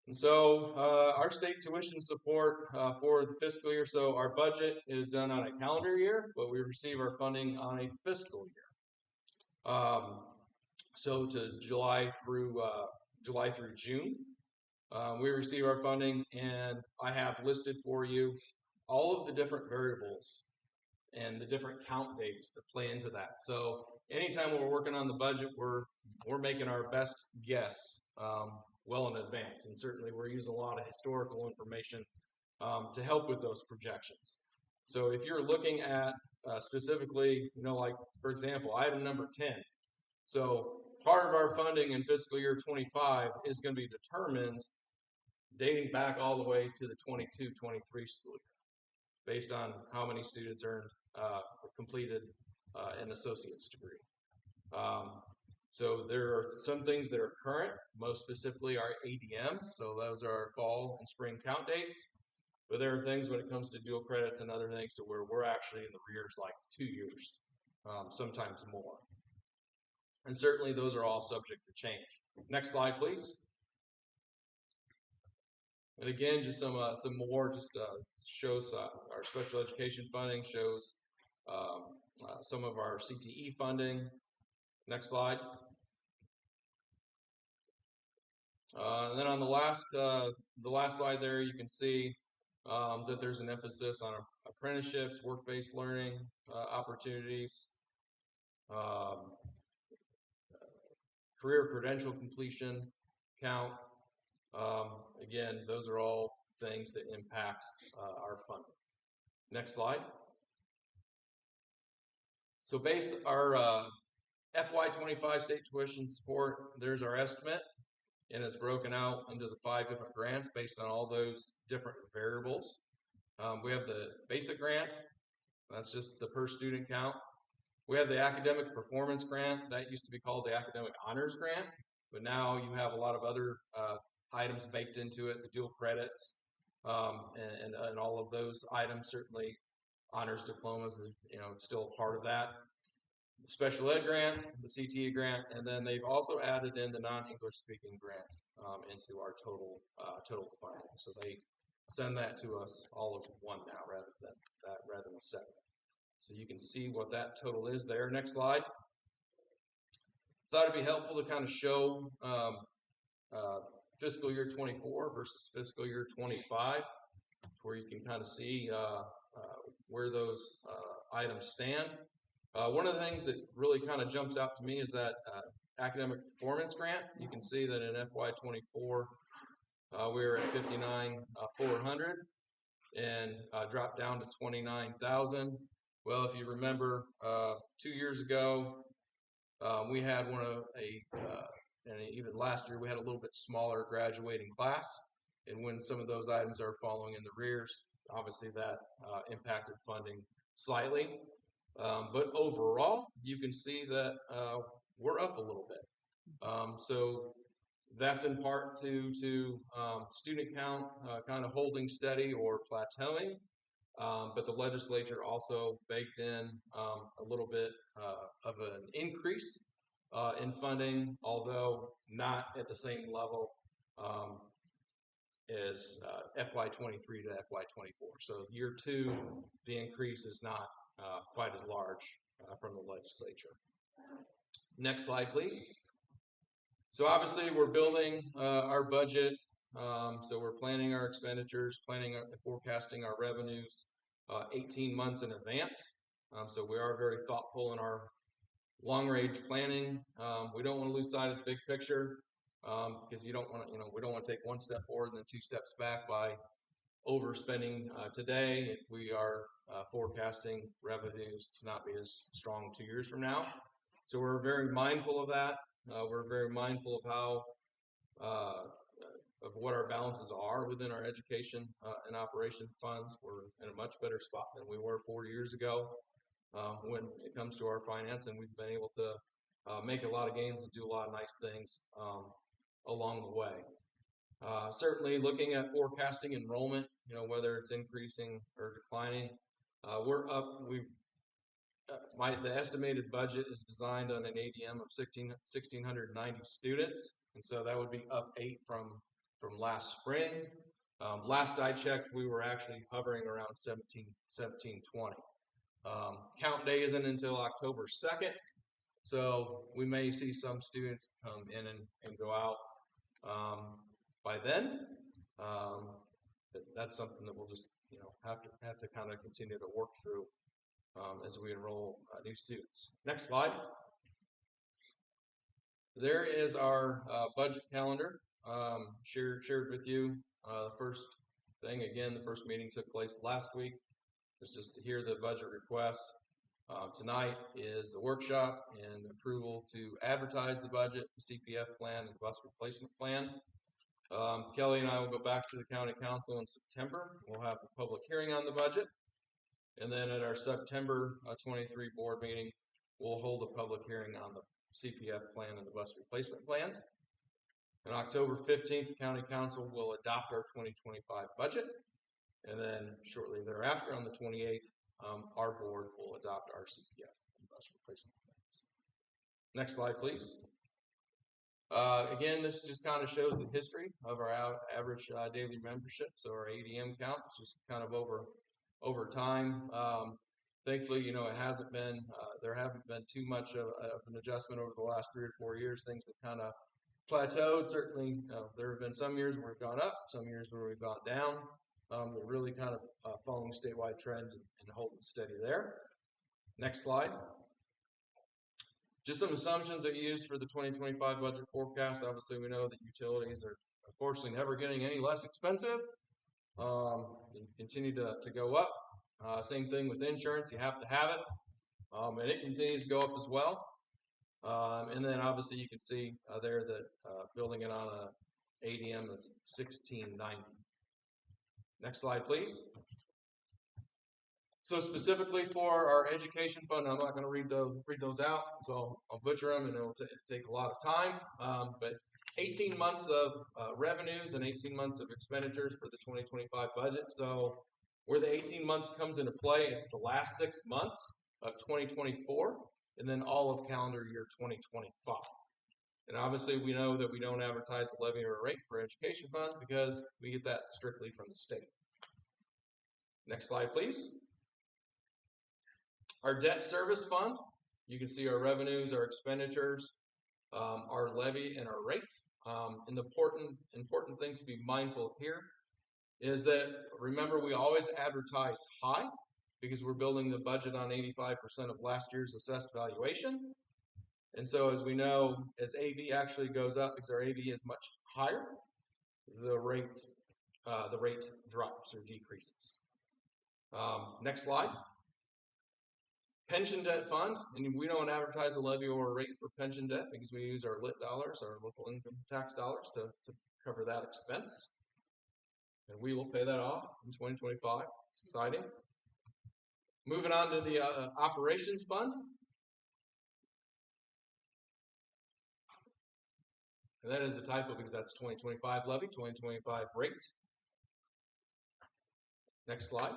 And so our state tuition support for the fiscal year, so our budget is done on a calendar year, but we receive our funding on a fiscal year. So to July through June, we receive our funding, and I have listed for you all of the different variables and the different count dates that play into that. So anytime we're working on the budget, we're making our best guess well in advance, and certainly we're using a lot of historical information to help with those projections. So if you're looking at specifically, like for example, item number 10. So part of our funding in fiscal year 25 is going to be determined dating back all the way to the 22-23 school year, based on how many students earned or completed an associate's degree. So there are some things that are current, most specifically our ADM. So those are our fall and spring count dates. But there are things when it comes to dual credits and other things to where we're actually in the rears like 2 years, sometimes more. And certainly those are all subject to change. Next slide, please. And again, just some more, shows our special education funding, shows some of our CTE funding. Next slide. And then on the last slide there, you can see that there's an emphasis on apprenticeships, work-based learning opportunities, career credential completion count. Again, those are all things that impact our funding. Next slide. So based our FY25 state tuition support, there's our estimate, and it's broken out into the 5 different grants based on all those different variables. We have the basic grant. That's just the per student count. We have the academic performance grant. That used to be called the academic honors grant, but now you have a lot of other items baked into it, the dual credits, and all of those items. Certainly, honors diplomas, it's still a part of that. The special ed grant, the CTE grant, and then they've also added in the non-English speaking grant into our total funding. So they send that to us all as one now, rather than separate. So you can see what that total is there. Next slide. Thought it'd be helpful to kind of show fiscal year 24 versus fiscal year 25, where you can kind of see where those items stand. One of the things that really kind of jumps out to me is that academic performance grant. You can see that in FY24, we were at 59,400 and dropped down to 29,000. Well, if you remember, 2 years ago, we had and even last year, we had a little bit smaller graduating class. And when some of those items are falling in the rears, obviously that impacted funding slightly. But overall, you can see that we're up a little bit. So that's in part to student count kind of holding steady or plateauing. But the legislature also baked in a little bit of an increase in funding, although not at the same level as FY23 to FY24. So year 2, the increase is not quite as large from the legislature. Next slide, please. So obviously we're building our budget. So we're planning our expenditures, forecasting our revenues 18 months in advance. So we are very thoughtful in our long-range planning. We don't want to lose sight of the big picture because we don't want to take one step forward and then 2 steps back by overspending today if we are forecasting revenues to not be as strong 2 years from now. So we're very mindful of that. We're very mindful of how of what our balances are within our education and operation funds. We're in a much better spot than we were 4 years ago when it comes to our finance, and we've been able to make a lot of gains and do a lot of nice things along the way. Certainly looking at forecasting enrollment, whether it's increasing or declining, we're up. The estimated budget is designed on an ADM of 1,690 students, and so that would be up 8 from last spring. Last I checked, we were actually hovering around 1720. Count day isn't until October 2nd, so we may see some students come in and go out by then. That's something that we'll just have to kind of continue to work through as we enroll new students. Next slide. There is our budget calendar shared with you. The first thing, again, the first meeting took place last week. It's just to hear the budget requests. Tonight is the workshop and approval to advertise the budget, the CPF plan, and the bus replacement plan. Kelly and I will go back to the county council in September. We'll have a public hearing on the budget. And then at our September 23 board meeting, we'll hold a public hearing on the CPF plan and the bus replacement plans. On October 15th, the county council will adopt our 2025 budget. And then shortly thereafter, on the 28th, our board will adopt our CPF and bus replacement plans. Next slide, please. Again, this just kind of shows the history of our average daily membership. So our ADM count, just kind of over time. Thankfully, it hasn't been, there haven't been too much of an adjustment over the last 3 or 4 years. Things have kind of plateaued. Certainly, there have been some years where we've gone up, some years where we've gone down. We're really kind of following statewide trend and holding steady there. Next slide. Just some assumptions are used for the 2025 budget forecast. Obviously, we know that utilities are unfortunately never getting any less expensive. They continue to go up. Same thing with insurance. You have to have it. And it continues to go up as well. And then obviously you can see there that building it on a ADM of 1690. Next slide, please. So specifically for our education fund, I'm not going to read those out, so I'll butcher them, and it'll take a lot of time. But 18 months of revenues and 18 months of expenditures for the 2025 budget. So where the 18 months comes into play, it's the last 6 months of 2024, and then all of calendar year 2025. And obviously, we know that we don't advertise the levy or rate for education funds because we get that strictly from the state. Next slide, please. Our debt service fund, you can see our revenues, our expenditures, our levy, and our rate. And the important thing to be mindful of here is that, remember, we always advertise high because we're building the budget on 85% of last year's assessed valuation. And so, as we know, as AV actually goes up, because our AV is much higher, the rate drops or decreases. Next slide. Pension debt fund, and we don't advertise a levy or a rate for pension debt because we use our lit dollars, our local income tax dollars, to cover that expense. And we will pay that off in 2025. It's exciting. Moving on to the operations fund. And that is a typo because that's 2025 levy, 2025 rate. Next slide.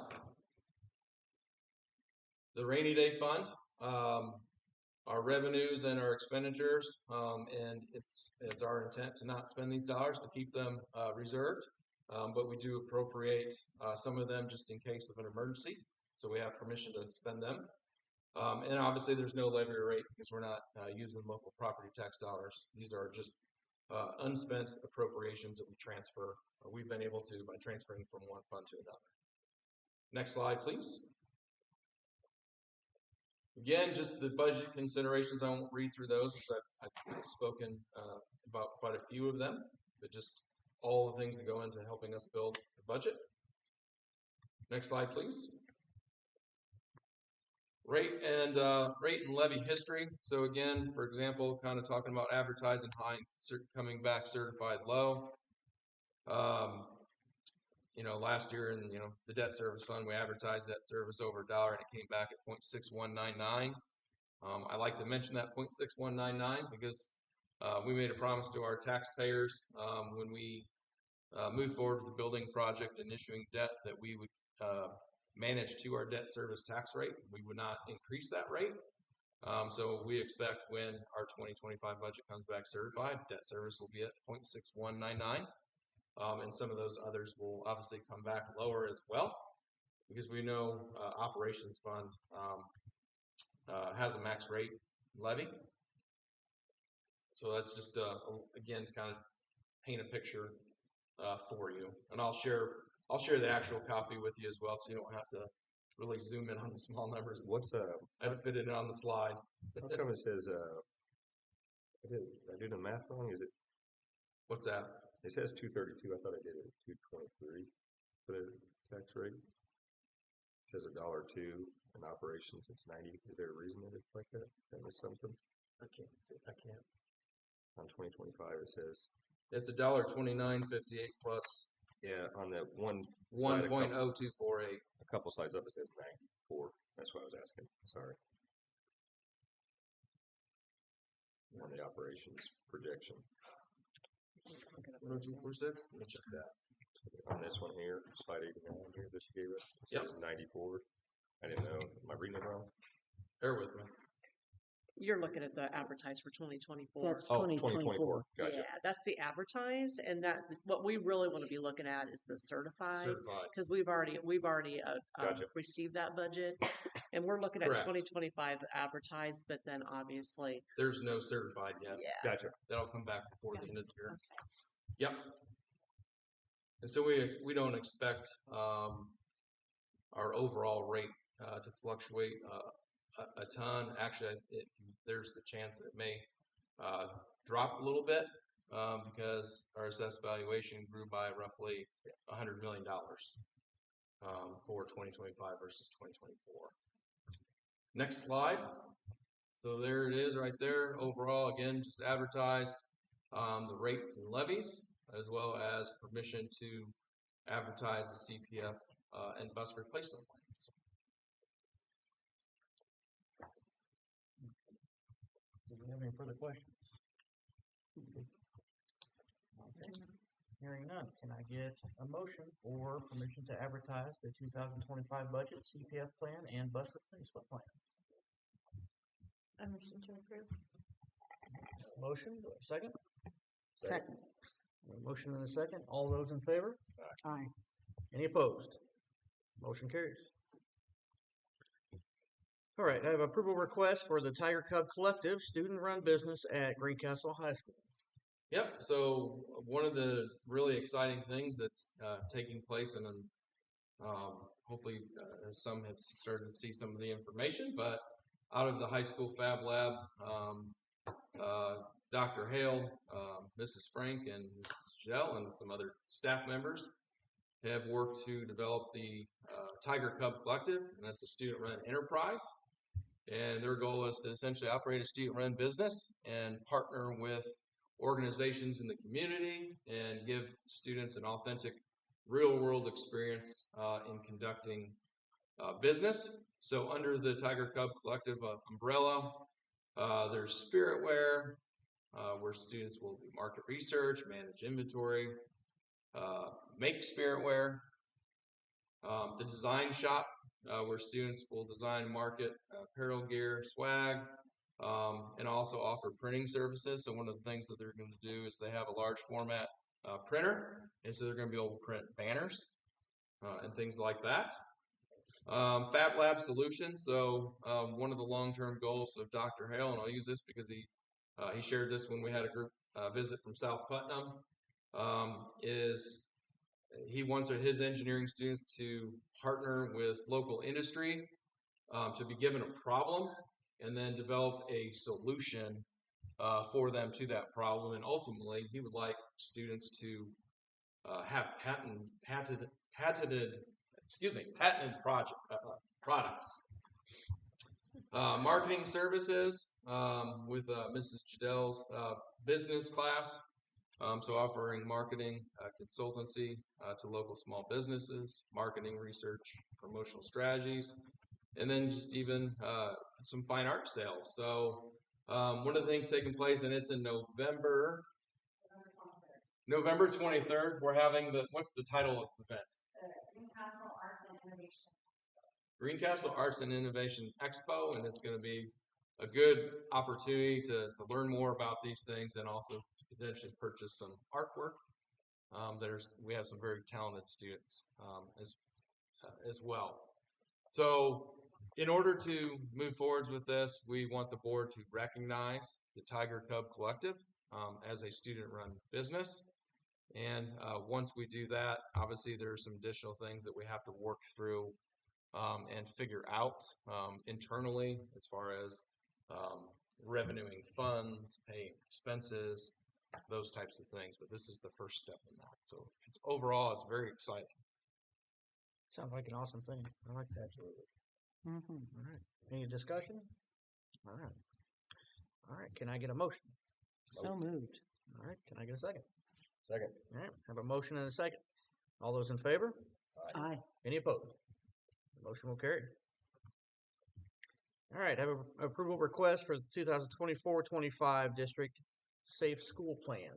The rainy day fund, our revenues and our expenditures, and it's our intent to not spend these dollars, to keep them reserved, but we do appropriate some of them just in case of an emergency, so we have permission to spend them. And obviously there's no levy or rate because we're not using local property tax dollars. These are just unspent appropriations that we transfer, or we've been able to by transferring from one fund to another. Next slide, please. Again, just the budget considerations. I won't read through those because I've spoken about quite a few of them, but just all the things that go into helping us build the budget. Next slide, please. Rate and levy history. So again, for example, kind of talking about advertising high, coming back certified low. Last year in the debt service fund, we advertised debt service over $1 and it came back at 0.6199. I like to mention that 0.6199 because we made a promise to our taxpayers when we moved forward with the building project and issuing debt that we would manage to our debt service tax rate. We would not increase that rate. So we expect when our 2025 budget comes back certified, debt service will be at 0.6199. And some of those others will obviously come back lower as well, because we know operations fund has a max rate levy. So that's just again to kind of paint a picture for you. And I'll share the actual copy with you as well, so you don't have to really zoom in on the small numbers. I haven't fitted it on the slide. How come it says? Did I do the math wrong? Is it? What's that? It says 232. I thought I did it at 223 for the tax rate. It says $1.02 in operations. It's 90. Is there a reason that it's like that? That was something. I can't see. I can't. On 2025, it says it's $1.2958 plus. Yeah, on that 1.0248. A couple slides up, it says 94. That's what I was asking. Sorry. On the operations projection. 10246. Let me check that. On this one here, slide 89 here, this you gave us, it says 94. I didn't know. Am I reading it wrong? Bear with me. You're looking at the advertised for 2024. That's 2024. Gotcha. Yeah, that's the advertised, and that what we really want to be looking at is the certified, Certified. because we've already Gotcha. received that budget, and we're looking at Correct. 2025 advertised, but then obviously, There's no certified yet. yeah. Gotcha. That'll come back before the end of the year. Okay. Yep. And so we don't expect our overall rate to fluctuate a ton. Actually, there's the chance that it may drop a little bit because our assessed valuation grew by roughly $100 million for 2025 versus 2024. Next slide. So there it is right there. Overall, again, just advertised the rates and levies, as well as permission to advertise the CPF and bus replacement plans. Do you have any further questions? Okay. Hearing none, can I get a motion for permission to advertise the 2025 budget, CPF plan, and bus replacement plan? A motion to approve. Motion, do I have a second? Second. A motion and a second. All those in favor? Aye. Any opposed? Motion carries. All right, I have approval request for the Tiger Cub Collective student-run business at Greencastle High School. Yep. So one of the really exciting things that's taking place, and hopefully some have started to see some of the information, but out of the high school Fab Lab, Dr. Hale, Mrs. Frank, and Mrs. Gell, and some other staff members have worked to develop the Tiger Cub Collective, and that's a student-run enterprise. And their goal is to essentially operate a student-run business and partner with organizations in the community and give students an authentic, real-world experience in conducting business. So under the Tiger Cub Collective umbrella, there's Spiritware, where students will do market research, manage inventory, make Spiritware. The Design Shop, where students will design and market apparel, gear, swag, and also offer printing services. So one of the things that they're going to do is they have a large format printer, and so they're going to be able to print banners and things like that. Fab Lab Solutions. So one of the long-term goals of Dr. Hale, and I'll use this because he shared this when we had a group visit from South Putnam, is he wants his engineering students to partner with local industry to be given a problem and then develop a solution for them to that problem. And ultimately, he would like students to have patented products. Marketing services with Mrs. Jadell's business class. So offering marketing consultancy to local small businesses, marketing research, promotional strategies, and then just even some fine art sales. So one of the things taking place, and it's in November 23rd, we're having what's the title of the event? Greencastle Arts and Innovation. Greencastle Arts and Innovation Expo, and it's going to be a good opportunity to learn more about these things and also potentially purchase some artwork. We have some very talented students as well. So in order to move forwards with this, we want the board to recognize the Tiger Cub Collective as a student-run business. And once we do that, obviously there are some additional things that we have to work through and figure out internally as far as revenuing funds, paying expenses, those types of things. But this is the first step in that. So overall, it's very exciting. Sounds like an awesome thing. I like that. Absolutely. Mm-hmm. All right. Any discussion? All right. All right. Can I get a motion? So moved. All right. Can I get a second? Second. All right. Have a motion and a second. All those in favor? Aye. Any opposed? The motion will carry. All right. Have an approval request for the 2024-25 district safe school plan.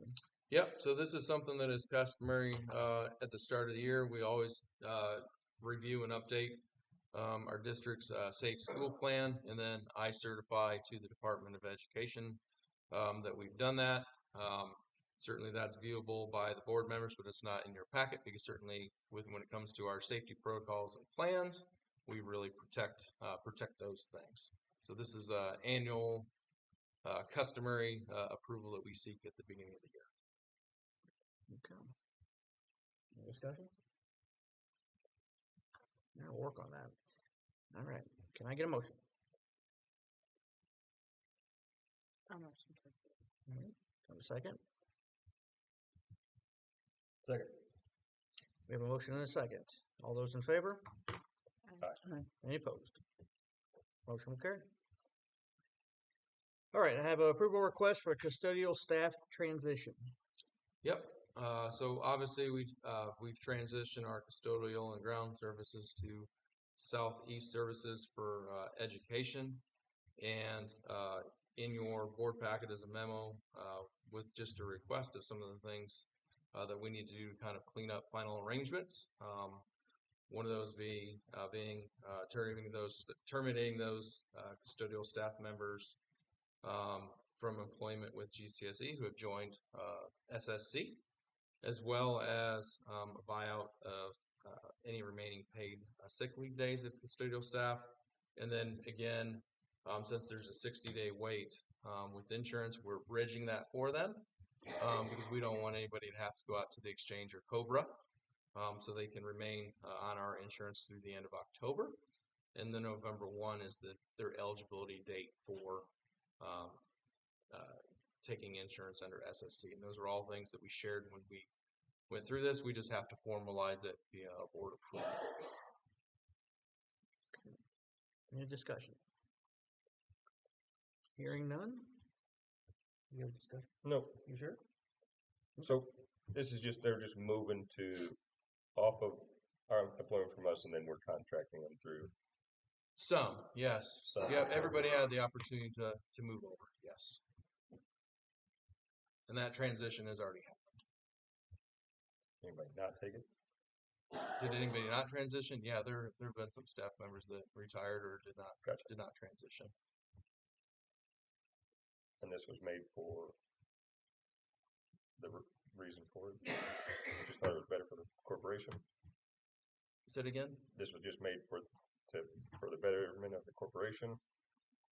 Yep. So this is something that is customary at the start of the year. We always review and update our district's safe school plan, and then I certify to the Department of Education that we've done that. Certainly that's viewable by the board members, but it's not in your packet because certainly when it comes to our safety protocols and plans, we really protect those things. So this is annual customary approval that we seek at the beginning of the year. Okay. Any discussion? Now we'll work on that. All right. Can I get a motion? A motion to approve. All right. Have a second? Second. We have a motion and a second. All those in favor? Aye. Any opposed? Motion will carry. All right. I have an approval request for a custodial staff transition. Yep. So obviously we've transitioned our custodial and ground services to Southeast Services for Education, and in your board packet is a memo with just a request of some of the things that we need to do to kind of clean up final arrangements. One of those being terminating those custodial staff members from employment with GCSE who have joined SSC, as well as a buyout of any remaining paid sick leave days of custodial staff. And then again, since there's a 60-day wait with insurance, we're bridging that for them because we don't want anybody to have to go out to the exchange or COBRA. So they can remain on our insurance through the end of October. And then November 1 is their eligibility date for taking insurance under SSC. And those are all things that we shared when we went through this. We just have to formalize it via board approval. Any discussion? Hearing none? You have discussion? No. You sure? So this is they're just moving off of our employment from us, and then we're contracting them through. Some, yes. Some. Yeah, everybody had the opportunity to move over, yes. And that transition has already happened. Anybody not take it? Did anybody not transition? Yeah, there have been some staff members that retired or did not transition. And this was made for the reason for it. I just thought it was better for the corporation. Say it again? This was just made for the betterment of the corporation.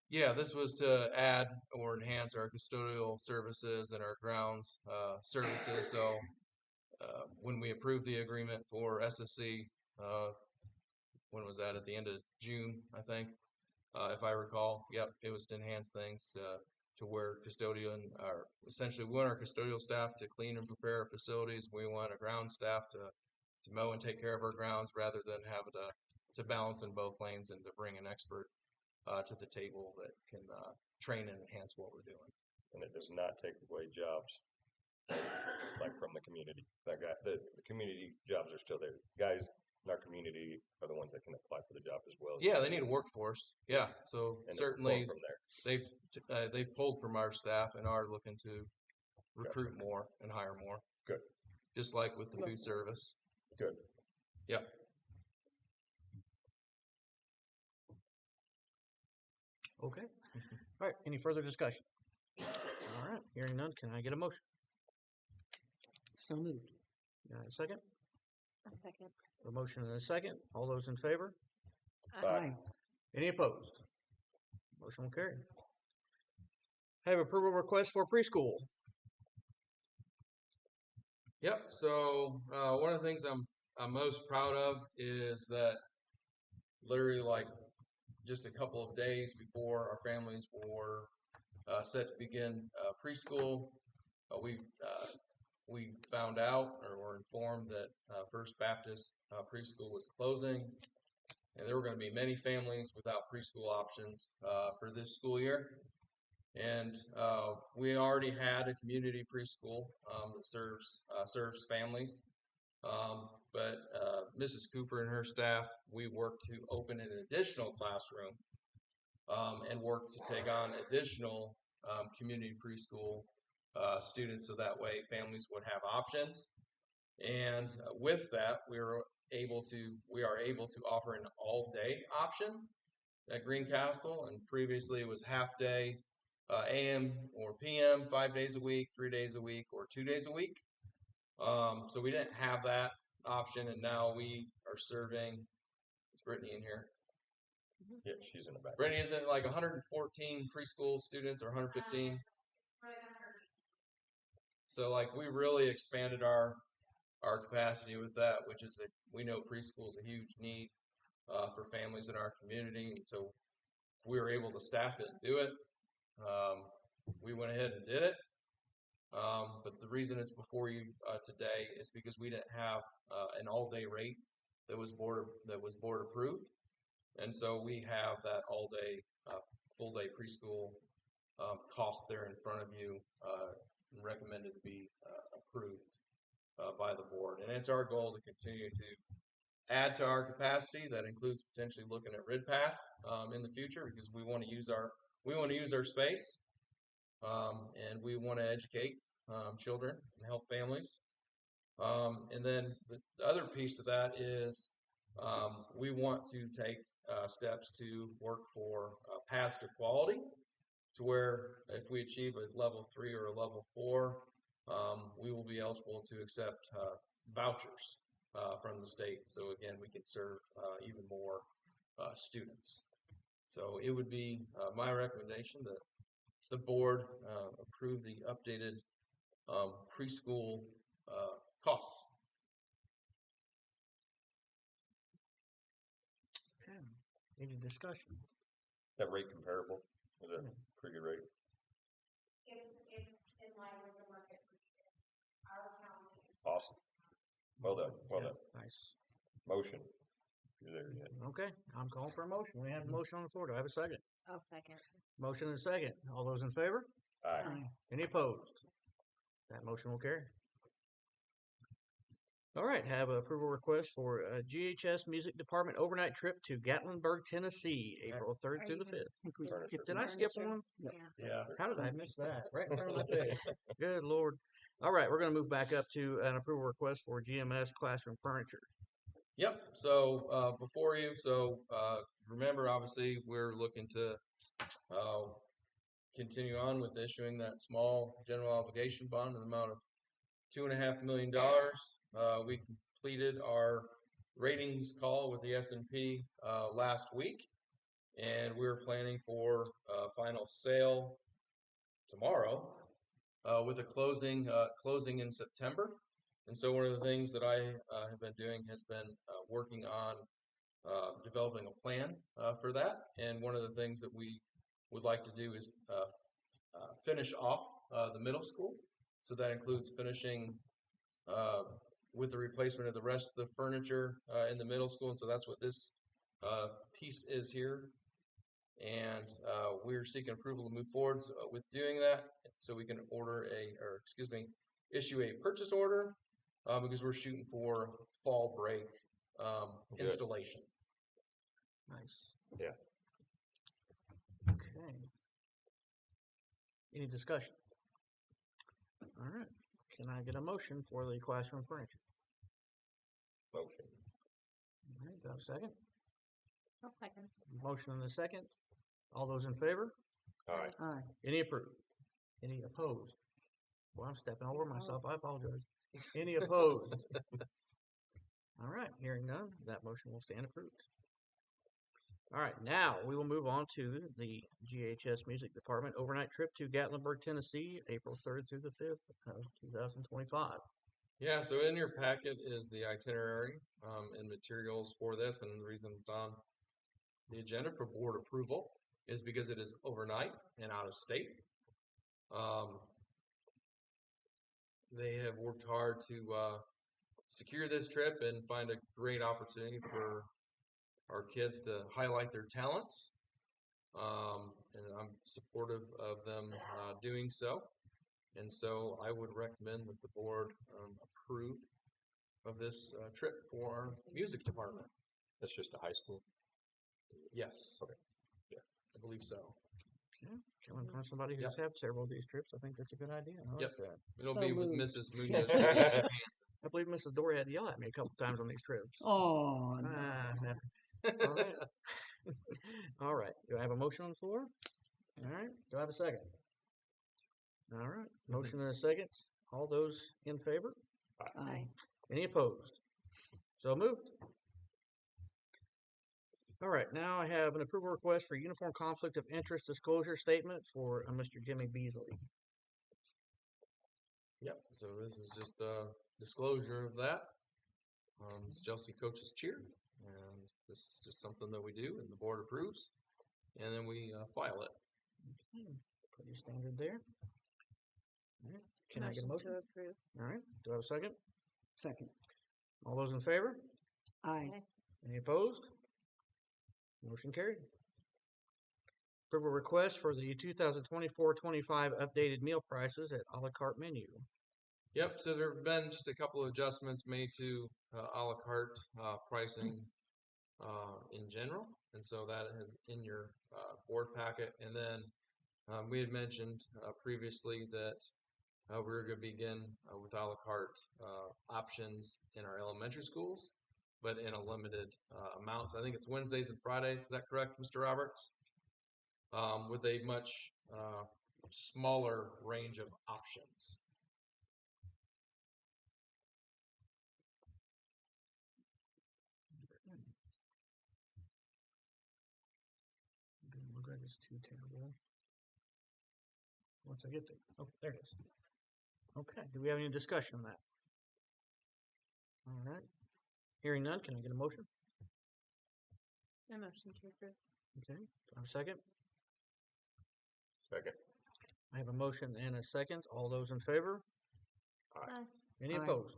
Yeah, this was to add or enhance our custodial services and our grounds services. So when we approved the agreement for SSC, when was that? At the end of June, I think, if I recall. Yep, it was to enhance things to where essentially we want our custodial staff to clean and prepare our facilities. We want our ground staff to mow and take care of our grounds rather than have to balance in both lanes and to bring an expert to the table that can train and enhance what we're doing. And it does not take away jobs like from the community. The community jobs are still there. Guys in our community are the ones that can apply for the job as well. Yeah, they need a workforce. Yeah, so and certainly from there. they've pulled from our staff and are looking to recruit more and hire more. Good. Just like with the food service. Good. Yep. Okay. All right. Any further discussion? All right. Hearing none, can I get a motion? So moved. Got a second? A second. A motion and a second. All those in favor? Aye. Any opposed? Motion will carry. Have approval request for preschool. Yep. So one of the things I'm most proud of is that literally like just a couple of days before our families were set to begin preschool, we found out or were informed that First Baptist preschool was closing, and there were going to be many families without preschool options for this school year. And we already had a community preschool that serves families. But Mrs. Cooper and her staff, we worked to open an additional classroom and worked to take on additional community preschool students so that way families would have options. And with that, we are able to offer an all-day option at Greencastle, and previously it was half day, AM or PM, 5 days a week, 3 days a week, or 2 days a week. So we didn't have that option, and now we are serving. Is Brittany in here? Yeah, she's in the back. Brittany is in like 114 preschool students or 115. So like we really expanded our capacity with that, which is we know preschool is a huge need for families in our community, and so we were able to staff it and do it. We went ahead and did it. But the reason it's before you today is because we didn't have an all-day rate that was board approved, and so we have that all-day, full-day preschool cost there in front of you, and recommended to be approved by the board. And it's our goal to continue to add to our capacity. That includes potentially looking at RidPath in the future because we want to use our space. and we want to educate children and help families. And then the other piece of that is we want to take steps to work for paths to quality, to where if we achieve a level 3 or a level 4, we will be eligible to accept vouchers from the state. So again, we can serve even more students. So it would be my recommendation that the board approve the updated preschool costs. Okay. Any discussion? That rate comparable? Is that a pretty good rate? It's in line with the market. Our county. Awesome. Well done. Well Yeah, done. nice. Motion. You're there yet. Okay, I'm calling for a motion. We have a motion on the floor. Do I have a second? I'll second. Motion and a second. All those in favor? Aye. Any opposed? That motion will carry. All right, have an approval request for a GHS Music Department overnight trip to Gatlinburg, Tennessee, April 3rd Are through you the gonna 5th. I think we Furniture. skipped Did I one. skip Furniture. one? Yeah. Yeah. How did I miss that? Right in front of my face. Good Lord. All right, we're going to move back up to an approval request for GMS classroom furniture. Yep. So before you, remember, obviously, we're looking to continue on with issuing that small general obligation bond in the amount of $2.5 million. We completed our ratings call with the S&P last week, and we're planning for final sale tomorrow with a closing in September. And so one of the things that I have been doing has been working on developing a plan for that. And one of the things that we would like to do is finish off the middle school. So that includes finishing with the replacement of the rest of the furniture in the middle school. And so that's what this piece is here. And we're seeking approval to move forward with doing that, so we can issue a purchase order because we're shooting for fall break Good. installation. Nice. Yeah. Okay. Any discussion? All right. Can I get a motion for the classroom furniture? Motion. All right, do I have a second? I'll second. Motion and a second. All those in favor? Aye. Aye. Any approved? Any opposed? Well, I'm stepping all over myself. I apologize. Any opposed? All right, hearing none, that motion will stand approved. All right, now we will move on to the GHS Music Department overnight trip to Gatlinburg, Tennessee, April 3rd through the 5th of 2025. Yeah, so in your packet is the itinerary and materials for this, and the reason it's on the agenda for board approval is because it is overnight and out of state. They have worked hard to secure this trip and find a great opportunity for our kids to highlight their talents. And I'm supportive of them doing so. And so I would recommend that the board approve of this trip for our music department. That's just a high school. Yes. Okay. Yeah, I believe so. Okay. Coming from somebody who's had several of these trips, I think that's a good idea. I like Yep. that. It'll So be with moved. Mrs. Munoz. and Mr. Hanson. I believe Mrs. Dory had to yell at me a couple times on these trips. Oh, no. Never. All right. All right. Do I have a motion on the floor? All right. Do I have a second? All right. Motion and a second. All those in favor? Aye. Any opposed? So moved. All right. Now I have an approval request for uniform conflict of interest disclosure statement for Mr. Jimmy Beasley. Yep. So this is just a disclosure of that. It's Chelsea coaches cheer, and this is just something that we do, and the board approves, and then we file it. Pretty standard there. All right. Can I get a motion? to approve. All right. Do I have a second? Second. All those in favor? Aye. Any opposed? Motion carried. Approval request for the 2024-25 updated meal prices at a la carte menu. Yep. So there have been just a couple of adjustments made to a la carte pricing in general, and so that is in your board packet. And then We had mentioned previously that we were going to begin with a la carte options in our elementary schools, but in a limited amounts. I think it's Wednesdays and Fridays. Is that correct, Mr. Roberts? With a much smaller range of options. Look like it's too terrible. Once I get there. Oh, there it is. Okay. Do we have any discussion on that? All right. Hearing none, can I get a motion? A motion to approve. Okay. Do I have a second? Second. I have a motion and a second. All those in favor? Aye. Any Aye. opposed?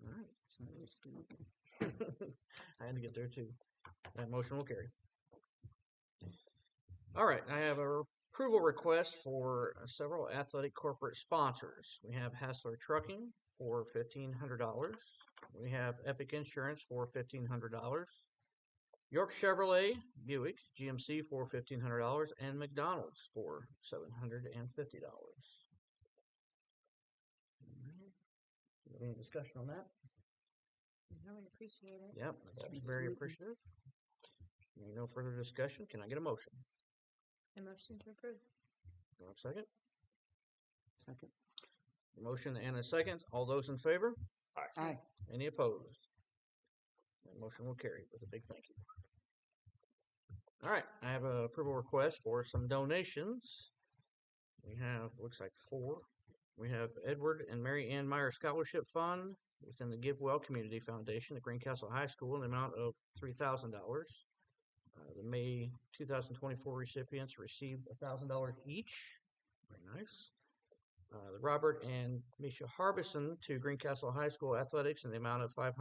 All right. Sorry, Steve. I had to get there too. That motion will carry. All right. I have a approval request for several athletic corporate sponsors. We have Hassler Trucking for $1,500. We have Epic Insurance for $1,500. York Chevrolet Buick GMC for $1,500 and McDonald's for $750. Any discussion on that? I would appreciate it. Yep, that's very appreciative. No further discussion. Can I get a motion? A motion to approve. Do I have a second? Second. Motion and a second. All those in favor? Aye. Any opposed? That motion will carry with a big thank you. All right, I have a approval request for some donations. We have, looks like 4. We have Edward and Mary Ann Meyer Scholarship Fund within the Give Well Community Foundation at Greencastle High School in the amount of $3,000. The May 2024 recipients received $1,000 each. Very nice. The Robert and Misha Harbison to Greencastle High School Athletics in the amount of $500.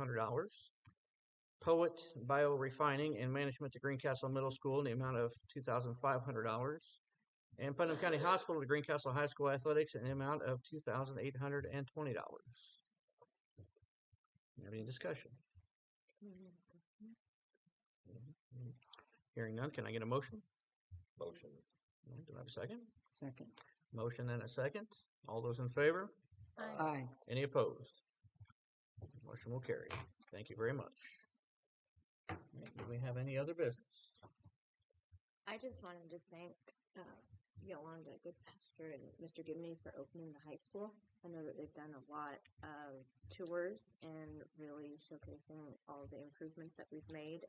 Poet Biorefining and Management to Greencastle Middle School in the amount of $2,500. And Putnam County Hospital to Greencastle High School Athletics in the amount of $2,820. Have any discussion? Hearing none, can I get a motion? Motion. Do I have a second? Second. Motion and a second. All those in favor? Aye. Any opposed? Motion will carry. Thank you very much. Do we have any other business? I just wanted to thank Yolanda Goodpasture and Mr. Gibney for opening the high school. I know that they've done a lot of tours and really showcasing all the improvements that we've made.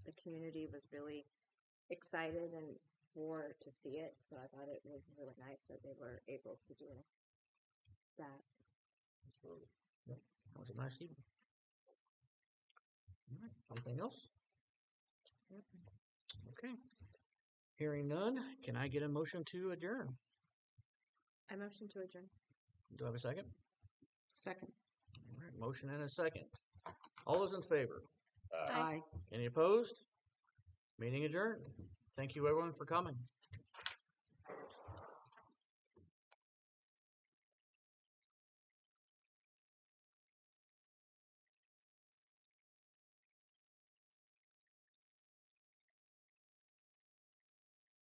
The community was really excited and to see it, so I thought it was really nice that they were able to do that. Absolutely. Yep. That was a nice evening. All right. Something else? Yep. Okay. Hearing none, can I get a motion to adjourn? I motion to adjourn. Do I have a second? Second. All right. Motion and a second. All those in favor? Aye. Any opposed? Meeting adjourned. Thank you everyone for coming.